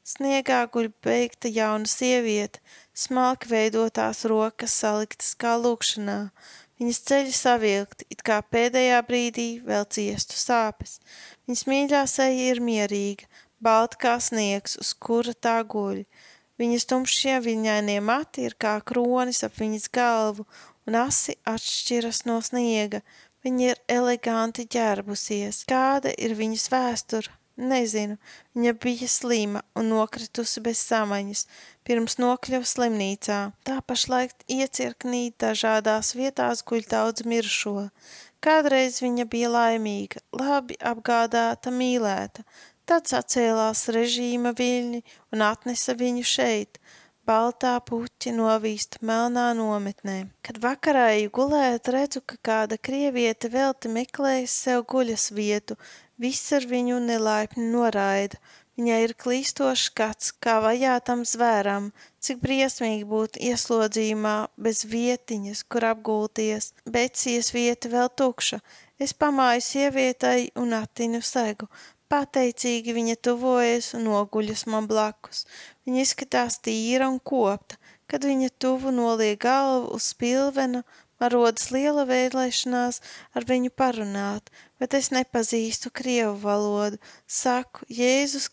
Sniegā guļ beigta jauna sieviete, smalki veidotās rokas saliktas kā lūkšanā. Viņas ceļi savilkti, it kā pēdējā brīdī vēl ciestu sāpes. Viņas mīļā seja ir mierīga, balta kā sniegs, uz kura tā guļ. Viņas tumšie viņainie mati ir kā kronis ap viņas galvu, un asi atšķiras no sniega. Viņa ir eleganti ģērbusies. Kāda ir viņas vēstura? Nezinu. Viņa bija slima un nokritusi bez samaņas, pirms nokļuva slimnīcā. Tā pašlaik iecirknī dažādās vietās guļ daudz mirušo. Kādreiz viņa bija laimīga, labi apgādāta, mīlēta. Tad sacēlās režīma viļņi un atnesa viņu šeit, baltā puķi novīsta melnā nometnē. Kad vakarā eju gulēt, redzu, ka kāda krieviete velti meklējas sev guļas vietu. Viss ar viņu nelaipni noraida. Viņai ir klīstošs skats, kā vajātam zvēram, cik briesmīgi būt ieslodzījumā bez vietiņas, kur apgulties, Becijas vieta vēl tukša. Es pamāju sievietai un attinu segu. Pateicīgi viņa tuvojas un noguļas man blakus. Viņa izskatās tīra un kopta. Kad viņa tuvu noliek galvu uz spilvena, man rodas liela vēlēšanās ar viņu parunāt, bet es nepazīstu krievu valodu. Saku, Jēzus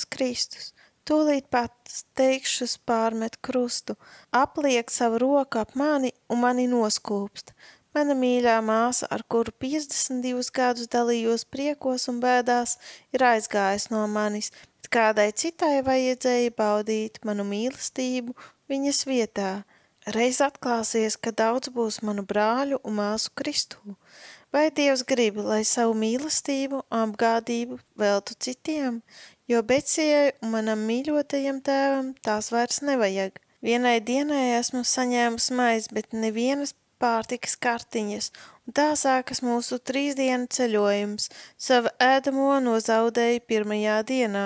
Kristus. Tūlīt pat teikšus pārmet krustu, apliek savu roku ap mani un mani noskūpst. Mana mīļā māsa, ar kuru 52 gadus dalījos priekos un bēdās, ir aizgājis no manis, bet kādai citai vajadzēja baudīt manu mīlestību viņas vietā. Reiz atklāsies, ka daudz būs manu brāļu un māsu Kristū. Vai Dievs grib, lai savu mīlestību un apgādību veltu citiem, jo Becijai un manam mīļotajam tēvam tās vairs nevajag. Vienai dienai esmu saņēmusi maizi, bet nevienas pārtikas kartiņas, un tā sākas mūsu 3 dienu ceļojums. Savu ēdamo nozaudēju 1. dienā,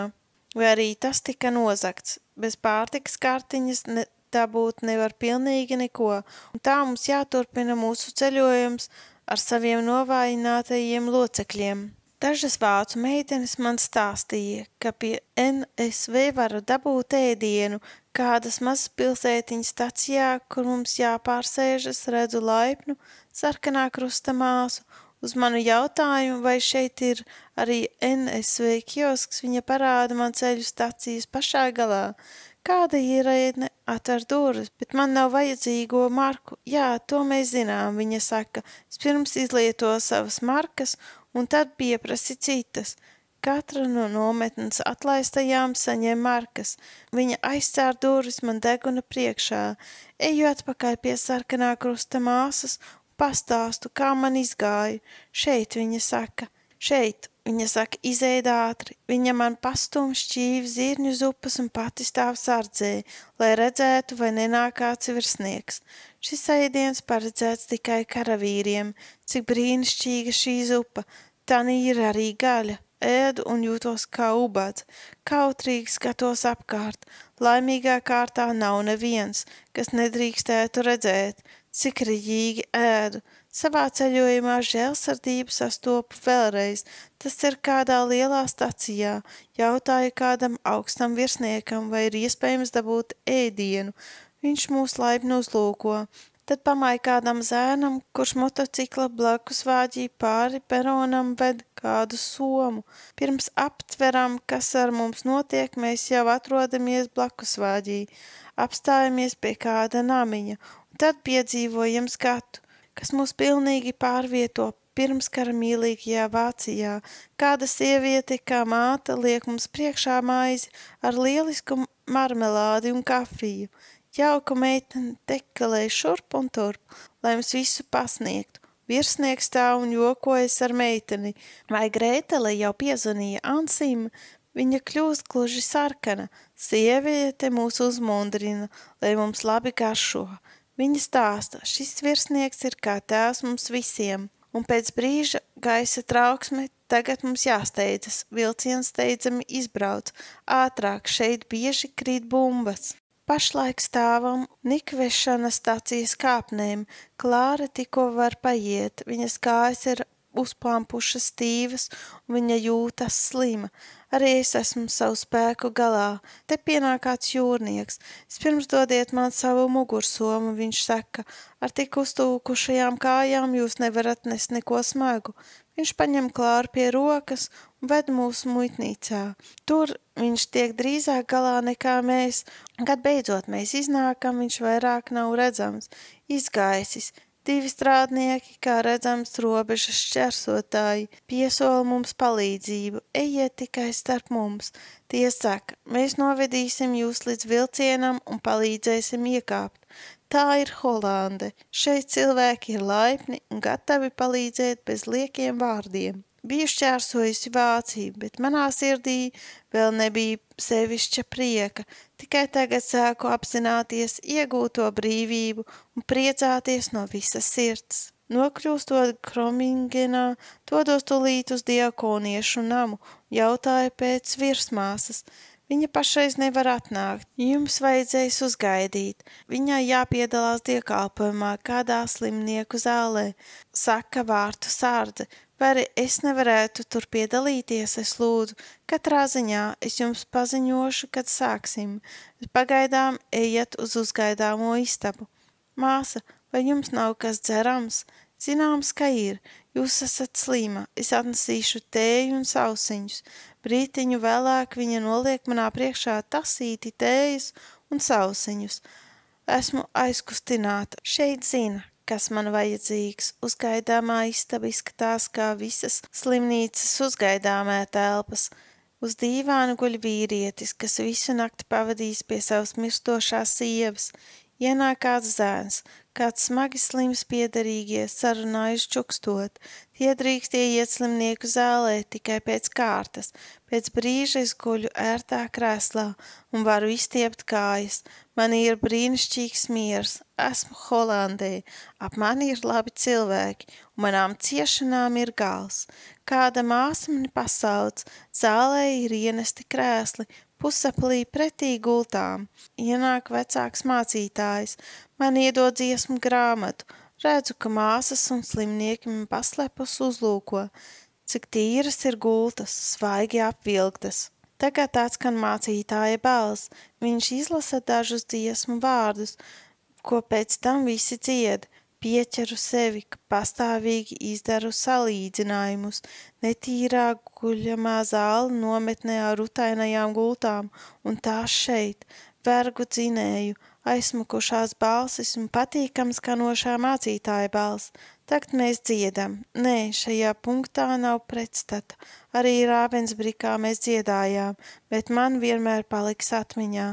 vai arī tas tika nozagts. Bez pārtikas kartiņas dabūt nevar pilnīgi neko, un tā mums jāturpina mūsu ceļojums ar saviem novājinātajiem locekļiem. Dažas vācu meitenes man stāstīja, ka pie NSV varu dabūt ēdienu, kādas mazas pilsētiņas stacijā, kur mums jāpārsēžas, redzu laipnu sarkanā krusta māsu. Uz manu jautājumu, vai šeit ir arī NSV kiosks, viņa parāda man ceļu stacijas pašā galā. Kāda ierēdne atver durvis, bet man nav vajadzīgo marku. Jā, to mēs zinām, viņa saka. Vispirms izlieto savas markas un tad pieprasi citas. Katra no nometnes atlaistajām saņem markas. Viņa aizcēr durvis man deguna priekšā. Eju atpakaļ pie sarkanā krusta māsas un pastāstu, kā man izgāja. Šeit, viņa saka, izēd ātri. Viņa man pastum šķīvi zirņu zupas un pati stāv sardzē, lai redzētu, vai nenāk kāds virsnieks. Šis ēdiens paredzēts tikai karavīriem. Cik brīnišķīga šī zupa. Tanī ir arī gaļa. Ēdu un jūtos kā ubads. Kautrīgi skatos apkārt. Laimīgā kārtā nav neviens, kas nedrīkstētu redzēt, cik riģīgi ēdu. Savā ceļojumā žēlsirdību sastopu vēlreiz. Tas ir kādā lielā stacijā. Jautāju kādam augstam virsniekam, vai ir iespējams dabūt ēdienu. Viņš mūs laipni uzlūko. Tad pamāju kādam zēnam, kurš motocikla blakus vāģī pāri peronam ved kādu somu. Pirms aptveram, kas ar mums notiek, mēs jau atrodamies blakus vāģī. Apstājamies pie kāda namiņa, un tad piedzīvojam skatu, kas mūs pilnīgi pārvieto pirmskara mīlīgajā Vācijā. Kāda sieviete kā māte liek mums priekšā maizi ar lielisku marmelādi un kafiju. Jauka meitene tekalē šurp un turp, lai mums visu pasniegtu. Virsnieks stāv un jokojas ar meiteni. Vai Grētele jau piezvanīja Ansim? Viņa kļūst gluži sarkana. Sieviete mūs uzmundrina, lai mums labi garšo. Viņa stāsta, šis virsnieks ir kā tēvs mums visiem. Un pēc brīža gaisa trauksme, tagad mums jāsteidzas. Vilciens steidzami izbrauc. Ātrāk, šeit bieži krīt bumbas. Pašlaik stāvam Nikvešana stacijas kāpnēm. Klāra tikko var paiet, viņas kājas ir uzpampušas stīvas un viņa jūtas slima. Arī es esmu savu spēku galā. Te pienāk kāds jūrnieks. Vispirms dodiet man savu mugursomu, viņš saka. Ar tik uztūkušajām kājām jūs nevarat nest neko smagu. Viņš paņem Klāru pie rokas un ved mūsu muitnīcā. Tur viņš tiek drīzāk galā nekā mēs. Kad beidzot mēs iznākam, viņš vairāk nav redzams. Izgaisis. 2 strādnieki, kā redzams, robežas šķērsotāji, piesola mums palīdzību. Ejiet tikai starp mums. Tie saka, mēs novedīsim jūs līdz vilcienam un palīdzēsim iekāpt. Tā ir Holande. Šeit cilvēki ir laipni un gatavi palīdzēt bez liekiem vārdiem. Biju šķērsojusi Vāciju, bet manā sirdī vēl nebija sevišķa prieka. Tikai tagad sāku apzināties iegūto brīvību un priecāties no visas sirds. Nokļūstot Kromingenā, dodos tūlīt uz diakoniešu namu, jautāju pēc virsmāsas. Viņa pašreiz nevar atnākt, jums vajadzēs uzgaidīt. Viņai jāpiedalās dievkalpojumā kādā slimnieku zālē, saka vārtu sārdze. Vai arī es nevarētu tur piedalīties, es lūdzu. Katrā ziņā es jums paziņošu, kad sāksim. Pagaidām ejiet uz uzgaidāmo istabu. Māsa, vai jums nav kas dzerams? Zināms, ka ir. Jūs esat slima. Es atnesīšu tēju un sausiņus. Brītiņu vēlāk viņa noliek manā priekšā tasīti tējas un sausiņus. Esmu aizkustināta. Šeit zina, kas man vajadzīgs. Uzgaidāmā istaba izskatās kā visas slimnīcas uzgaidāmā telpas. Uz dīvāna guļ vīrietis, kas visu nakti pavadījis pie savas mirstošās sievas. Ienāk kāds zēns, kāds smagi slims piederīgie, sarunājuši čukstot. Tie drīkst ieiet slimnieku zālē tikai pēc kārtas. Pēc brīža es guļu ērtā krēslā un varu izstiept kājas. Man ir brīnišķīgs miers. Esmu Holandē. Ap mani ir labi cilvēki, un manām ciešanām ir gals. Kāda māsa mani pasauc. Zālē ir ienesti krēsli, pusaplī pretī gultām. Ienāk vecāks mācītājs. Man iedod dziesmu grāmatu. Redzu, ka māsas un slimnieki man paslepus uzlūko. Cik tīras ir gultas, svaigi apvilktas. Tagad atskan mācītāja balss. Viņš izlasa dažus dziesmu vārdus, ko pēc tam visi dzied. Pieķeru sevi, ka pastāvīgi izdaru salīdzinājumus. Netīrā guļamā zāle nometnē ar rutainajām gultām, un tās šeit, vergu dzinēju, aizsmukušās balsis un patīkam skanošā mācītāja balss. Tagad mēs dziedam. Nē, šajā punktā nav pretstata. Arī Rāvensbrikā mēs dziedājām, bet man vienmēr paliks atmiņā.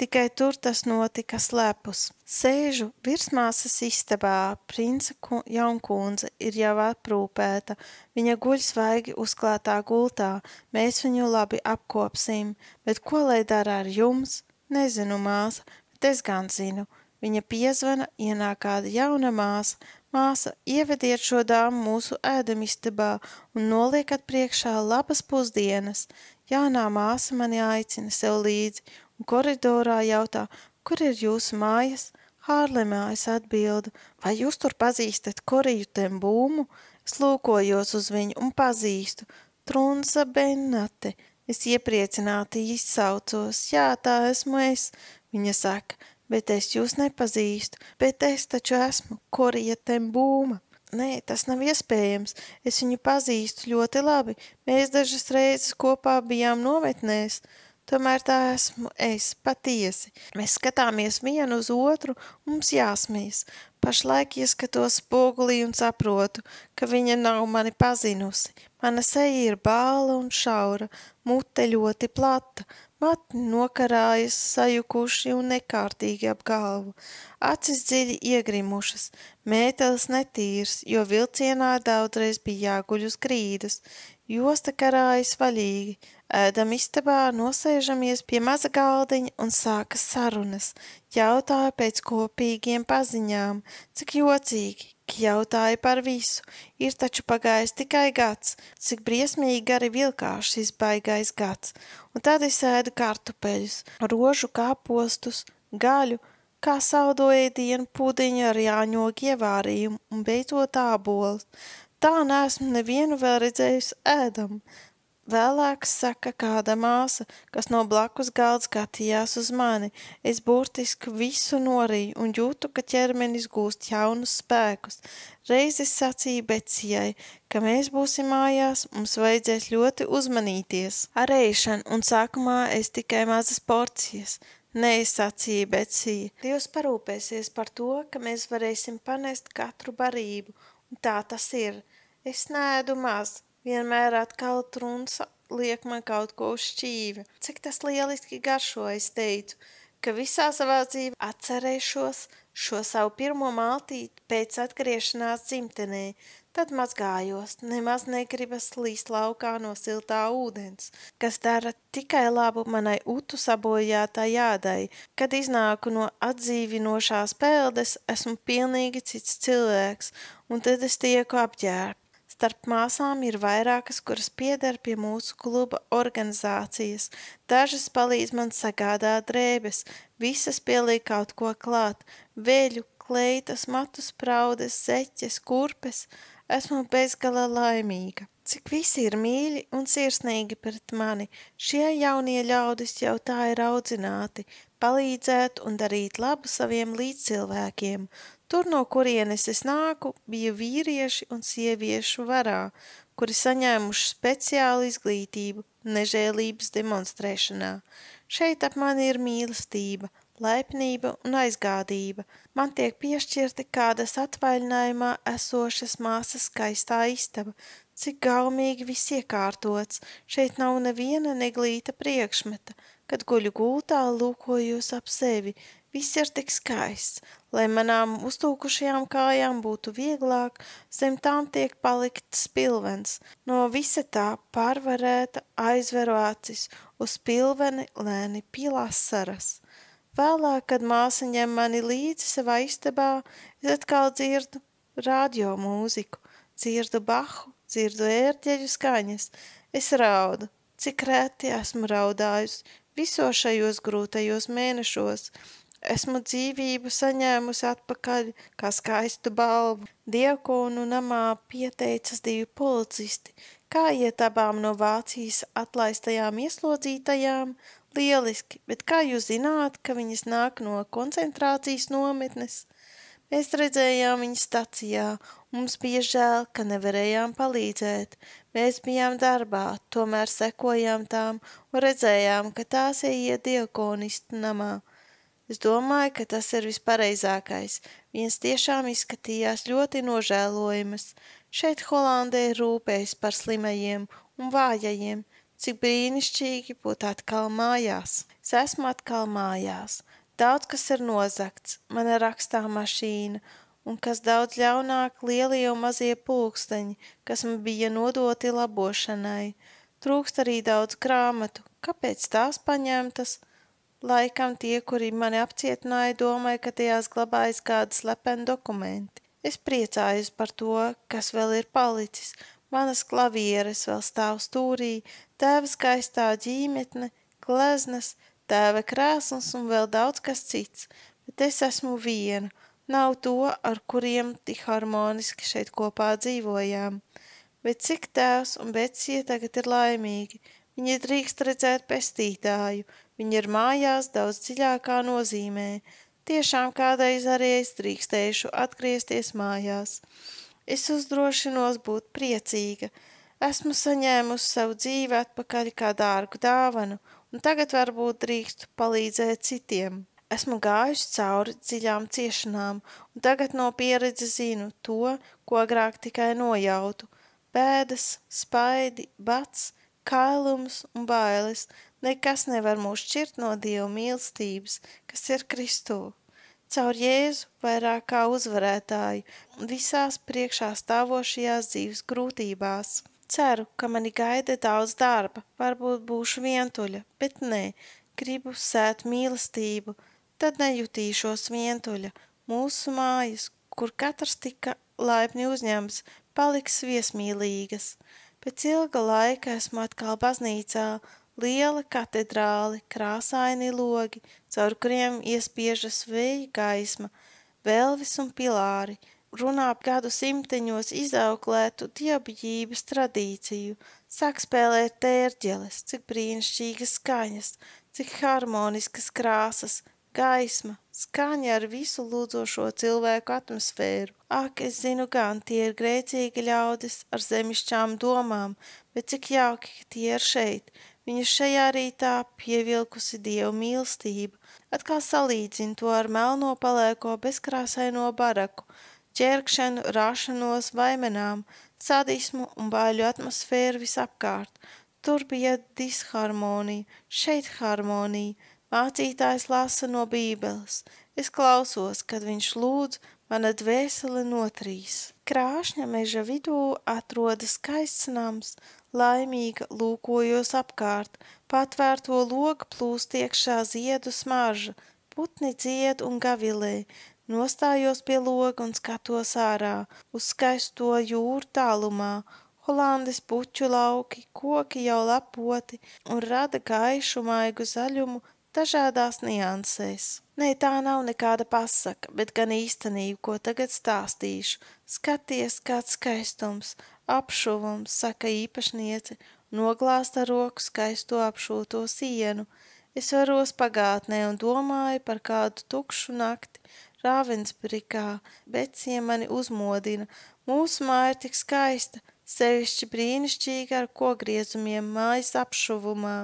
Tikai tur tas notika slepus. Sēžu virsmāsas istabā, princa jaunkundze ir jau aprūpēta. Viņa guļ svaigi uzklātā gultā. Mēs viņu labi apkopsim. Bet ko lai dara ar jums? Nezinu, māsa, bet es gan zinu. Viņa piezvana, ienāk kāda jauna māsa. Māsa, ievediet šo dāmu mūsu ēdamistabā un noliekat priekšā labas pusdienas. Jaunā māsa mani aicina sev līdzi un koridorā jautā, kur ir jūsu mājas? Hārlemā, es atbildu, vai jūs tur pazīstat Koriju Tembūmu? Es lūkojos uz viņu un pazīstu. Trunza Bennate. Es iepriecināti izsaucos, jā, tā esmu es, viņa saka. Bet es jūs nepazīstu, bet es taču esmu Korija Tembūma. Nē, tas nav iespējams, es viņu pazīstu ļoti labi, mēs dažas reizes kopā bijām nometnēs. Tomēr tā esmu es, patiesi. Mēs skatāmies vienu uz otru, mums jāsmijas. Pašlaik ieskatos spogulī un saprotu, ka viņa nav mani pazinusi. Mana seja ir bāla un šaura, mute ļoti plata. Matni nokarājas, sajukuši un nekārtīgi ap galvu. Acis dziļi iegrimušas, mētelis netīrs, jo vilcienā daudzreiz bija jāguļ uz grīdas. Josta karājas vaļīgi. Ēdam istabā, nosēžamies pie maza galdiņa un sākas sarunas. Jautāja pēc kopīgiem paziņām. Cik jocīgi, ka jautāja par visu. Ir taču pagājis tikai gads, cik briesmīgi gari vilkās šis baigais gads. Un tad es ēdu kartupeļus, rožu kāpostus, gaļu, kā saldo ēdienu pudiņu ar jāņogu ievārījumu un beidzot ābolus. Tā neesmu nevienu vēl redzējusi ēdam. Vēlāk saka kāda māsa, kas no blakus galda skatījās uz mani. Es burtiski visu norīju un jūtu, ka ķermenis gūst jaunus spēkus. Reiz es sacīju Becijai, ka mēs būsim mājās, mums vajadzēs ļoti uzmanīties ar ēšanu un sākumā es tikai mazas porcijas. Nē, sacīja Becija. Dievs parūpēsies par to, ka mēs varēsim panest katru barību, un tā tas ir. Es neēdu maz. Vienmēr atkal Trunca liek man kaut ko uz šķīvi. Cik tas lieliski garšo, es teicu. ka visā savā dzīvē atcerēšos šo savu pirmo maltīti pēc atgriešanās dzimtenē. Tad mazgājos, nemaz negribas līst laukā no siltā ūdens, kas dara tikai labu manai utu sabojātai ādai. Kad iznāku no atdzīvinošās peldes, esmu pilnīgi cits cilvēks, un tad es tieku apģērbta. Starp māsām ir vairākas, kuras pieder pie mūsu kluba organizācijas. Dažas palīdz man sagādāt drēbes, visas pieliek kaut ko klāt – veļu, kleitas, matu spraudes, zeķes, kurpes. Esmu bezgala laimīga. Cik visi ir mīļi un sirsnīgi pret mani. Šie jaunie ļaudis jau tā ir audzināti, palīdzēt un darīt labu saviem līdzcilvēkiem. Tur, no kurienes es nāku, bija vīrieši un sieviešu varā, kuri saņēmuši speciālu izglītību nežēlības demonstrēšanā. Šeit ap mani ir mīlestība, laipnība un aizgādība. Man tiek piešķirti kādas atvaļinājumā esošas māsas skaistā istaba. Cik gaumīgi viss iekārtots, šeit nav neviena neglīta priekšmeta. Kad guļu gultā, lūkojos ap sevi. Viss ir tik skaists, lai manām uztūkušajām kājām būtu vieglāk, zem tām tiek palikts pilvens. No visa tā pārvarēta aizveru acis, uz pilveni lēni pilās saras. Vēlāk, kad māsa ņem mani līdzi savā istabā, es atkal dzirdu radio mūziku, dzirdu Bahu, dzirdu ērģeļu skaņas. Es raudu, cik reti esmu raudājusi visos šajos grūtajos mēnešos. Esmu dzīvību saņēmusi atpakaļ kā skaistu balvu. Diakonu namā pieteicas 2 policisti. Kā iet abām no Vācijas atlaistajām ieslodzītajām? Lieliski, bet kā jūs zināt, ka viņas nāk no koncentrācijas nometnes? Mēs redzējām viņas stacijā. Mums bija žēl, ka nevarējām palīdzēt. Mēs bijām darbā, tomēr sekojām tām un redzējām, ka tās ieiet diakonistu namā. Es domāju, ka tas ir vispareizākais. Viņas tiešām izskatījās ļoti nožēlojamas. Šeit Holandē rūpējas par slimajiem un vājajiem. Cik brīnišķīgi būt atkal mājās. Es esmu atkal mājās. Daudz kas ir nozagts. Mana rakstā mašīna. Un kas daudz ļaunāk, lielie un mazie pulksteņi, kas man bija nodoti labošanai. Trūkst arī daudz grāmatu. Kāpēc tās paņemtas? Laikam tie, kuri mani apcietināja, domāja, ka tajās glabājas kādi slepeni dokumenti. Es priecājos par to, kas vēl ir palicis. Manas klavieres vēl stāv stūrī, tēva skaistā ģīmetne, gleznas, tēva krēsls un vēl daudz kas cits. Bet es esmu viena. Nav to, ar kuriem tik harmoniski šeit kopā dzīvojām. Bet cik tēvs un Betsija tagad ir laimīgi. Viņi drīkst redzēt pestītāju. Viņi ir mājās daudz dziļākā nozīmē. Tiešām kādreiz arī es drīkstēšu atgriezties mājās. Es uzdrošinos būt priecīga. Esmu saņēmusi savu dzīvi atpakaļ kā dārgu dāvanu, un tagad varbūt drīkstu palīdzēt citiem. Esmu gājusi cauri dziļām ciešanām, un tagad no pieredzes zinu to, ko agrāk tikai nojautu. Bēdas, spaidi, bats, kailums un bailes. Nekas nevar mūs šķirt no Dieva mīlestības, kas ir Kristū. Caur Jēzu vairāk kā uzvarētāju visās priekšā stāvošajās dzīves grūtībās. Ceru, ka mani gaida daudz darba, varbūt būšu vientuļa, bet nē, gribu sēt mīlestību, tad nejutīšos vientuļa. Mūsu mājas, kur katrs tika laipni uzņemts, paliks viesmīlīgas. Pēc ilga laika esmu atkal baznīcā, liela katedrāli, krāsaini logi, caur kuriem iespiežas vēja gaisma, velvis un pilāri, runā gadu simteņos izauklētu dievbijības tradīciju, sāk spēlēt tērģeles, cik brīnišķīgas skaņas, cik harmoniskas krāsas, gaisma, skaņa ar visu lūdzošo cilvēku atmosfēru. Ak, es zinu gan, tie ir grēcīgi ļaudis ar zemišķām domām, bet cik jauki, ka tie ir šeit. Viņa šajā rītā pievilkusi Dievu mīlestību, atkal salīdzina to ar melno palēko bezkrāsaino baraku, ķērkšanu, rāšanos, vaimenām, sadismu un baiļu atmosfēru visapkārt. Tur bija disharmonija, šeit harmonija, Mācītājs lasa no Bībeles. Es klausos, kad viņš lūdz, mana dvēsele notrīs. Krāšņa meža vidū atrodas skaists nams, laimīga lūkojos apkārt, patvērto logu plūst iekšā ziedu smarža, putni dzied un gavilē. Nostājos pie loga un skatos ārā, uz skaisto jūru tālumā. Holandes puķu lauki, koki jau lapoti un rada gaišu maigu zaļumu dažādās niansēs. Nē, tā nav nekāda pasaka, bet gan īstenība, ko tagad stāstīšu. Skaties, kāds skaistums, apšuvums, saka īpašniece, noglāst ar roku skaisto apšūto sienu. Es varos pagātnē un domāju par kādu tukšu nakti Ravensbrikā. Becija mani uzmodina. Mūsu māja ir tik skaista, sevišķi brīnišķīga ar kogriezumiem mājas apšuvumā.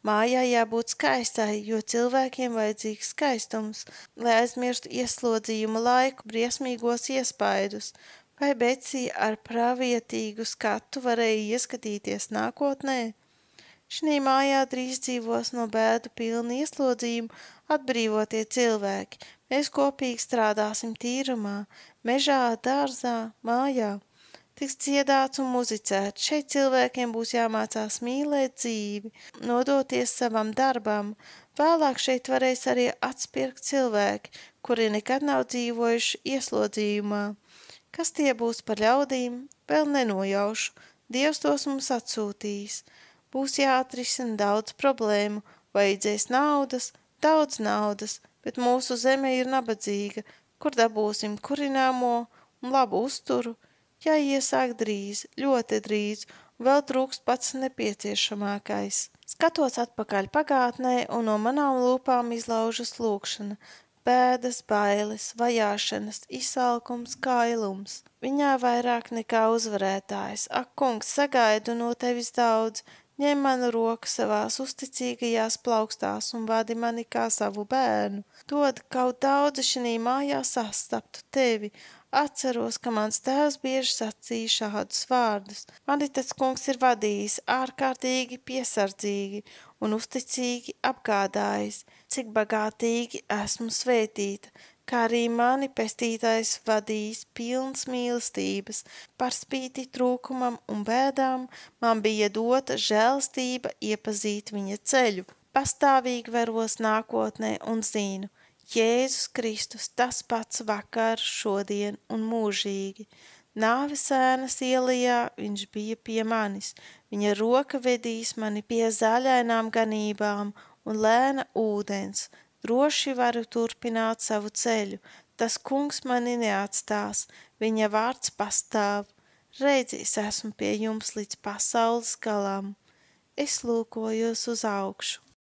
Mājai jābūt skaistai, jo cilvēkiem vajadzīgs skaistums, lai aizmirstu ieslodzījuma laiku briesmīgos iespaidus. Vai Becija ar pravietīgu skatu varēja ieskatīties nākotnē? Šī mājā drīz dzīvos no bēdu pilnu ieslodzījumu atbrīvotie cilvēki. Mēs kopīgi strādāsim tīrumā, mežā, dārzā, mājā. Tiks dziedāts un muzicēts. Šeit cilvēkiem būs jāmācās mīlēt dzīvi, nodoties savam darbam. Vēlāk šeit varēs arī atspirkt cilvēki, kuri nekad nav dzīvojuši ieslodzījumā. Kas tie būs par ļaudīm, vēl nenojaušu. Dievs tos mums atsūtīs. Būs jāatrisina daudz problēmu, vajadzēs naudas, daudz naudas, bet mūsu zeme ir nabadzīga, kur dabūsim kurināmo un labu uzturu. Jāiesāk drīz, ļoti drīz, un vēl trūkst pats nepieciešamākais. Skatos atpakaļ pagātnē, un no manām lūpām izlaužas lūkšana, bēdas, bailes, vajāšanas, izsalkums, kailums. Viņā vairāk nekā uzvarētājs. Ak, kungs, sagaidu no tevis daudz, ņem manu roku savās uzticīgajās plaukstās un vadi mani kā savu bērnu. Dod kaut daudz šinī mājā sastaptu tevi. Atceros, ka mans tēvs bieži sacīja šādus vārdus. Mani tas kungs ir vadījis ārkārtīgi piesardzīgi un uzticīgi apgādājis, cik bagātīgi esmu svētīta, kā arī mani pestītājs vadījis pilns mīlestības. Par spīti trūkumam un bēdām man bija dota žēlstība iepazīt viņa ceļu. Pastāvīgi veros nākotnē un zinu, Jēzus Kristus tas pats vakar, šodien un mūžīgi. Nāves ēnas ielajā viņš bija pie manis, viņa roka vedīs mani pie zaļainām ganībām un lēna ūdens. Droši varu turpināt savu ceļu, tas kungs mani neatstās, viņa vārds pastāv. Redzi, es esmu pie jums līdz pasaules galam. Es lūkojos uz augšu.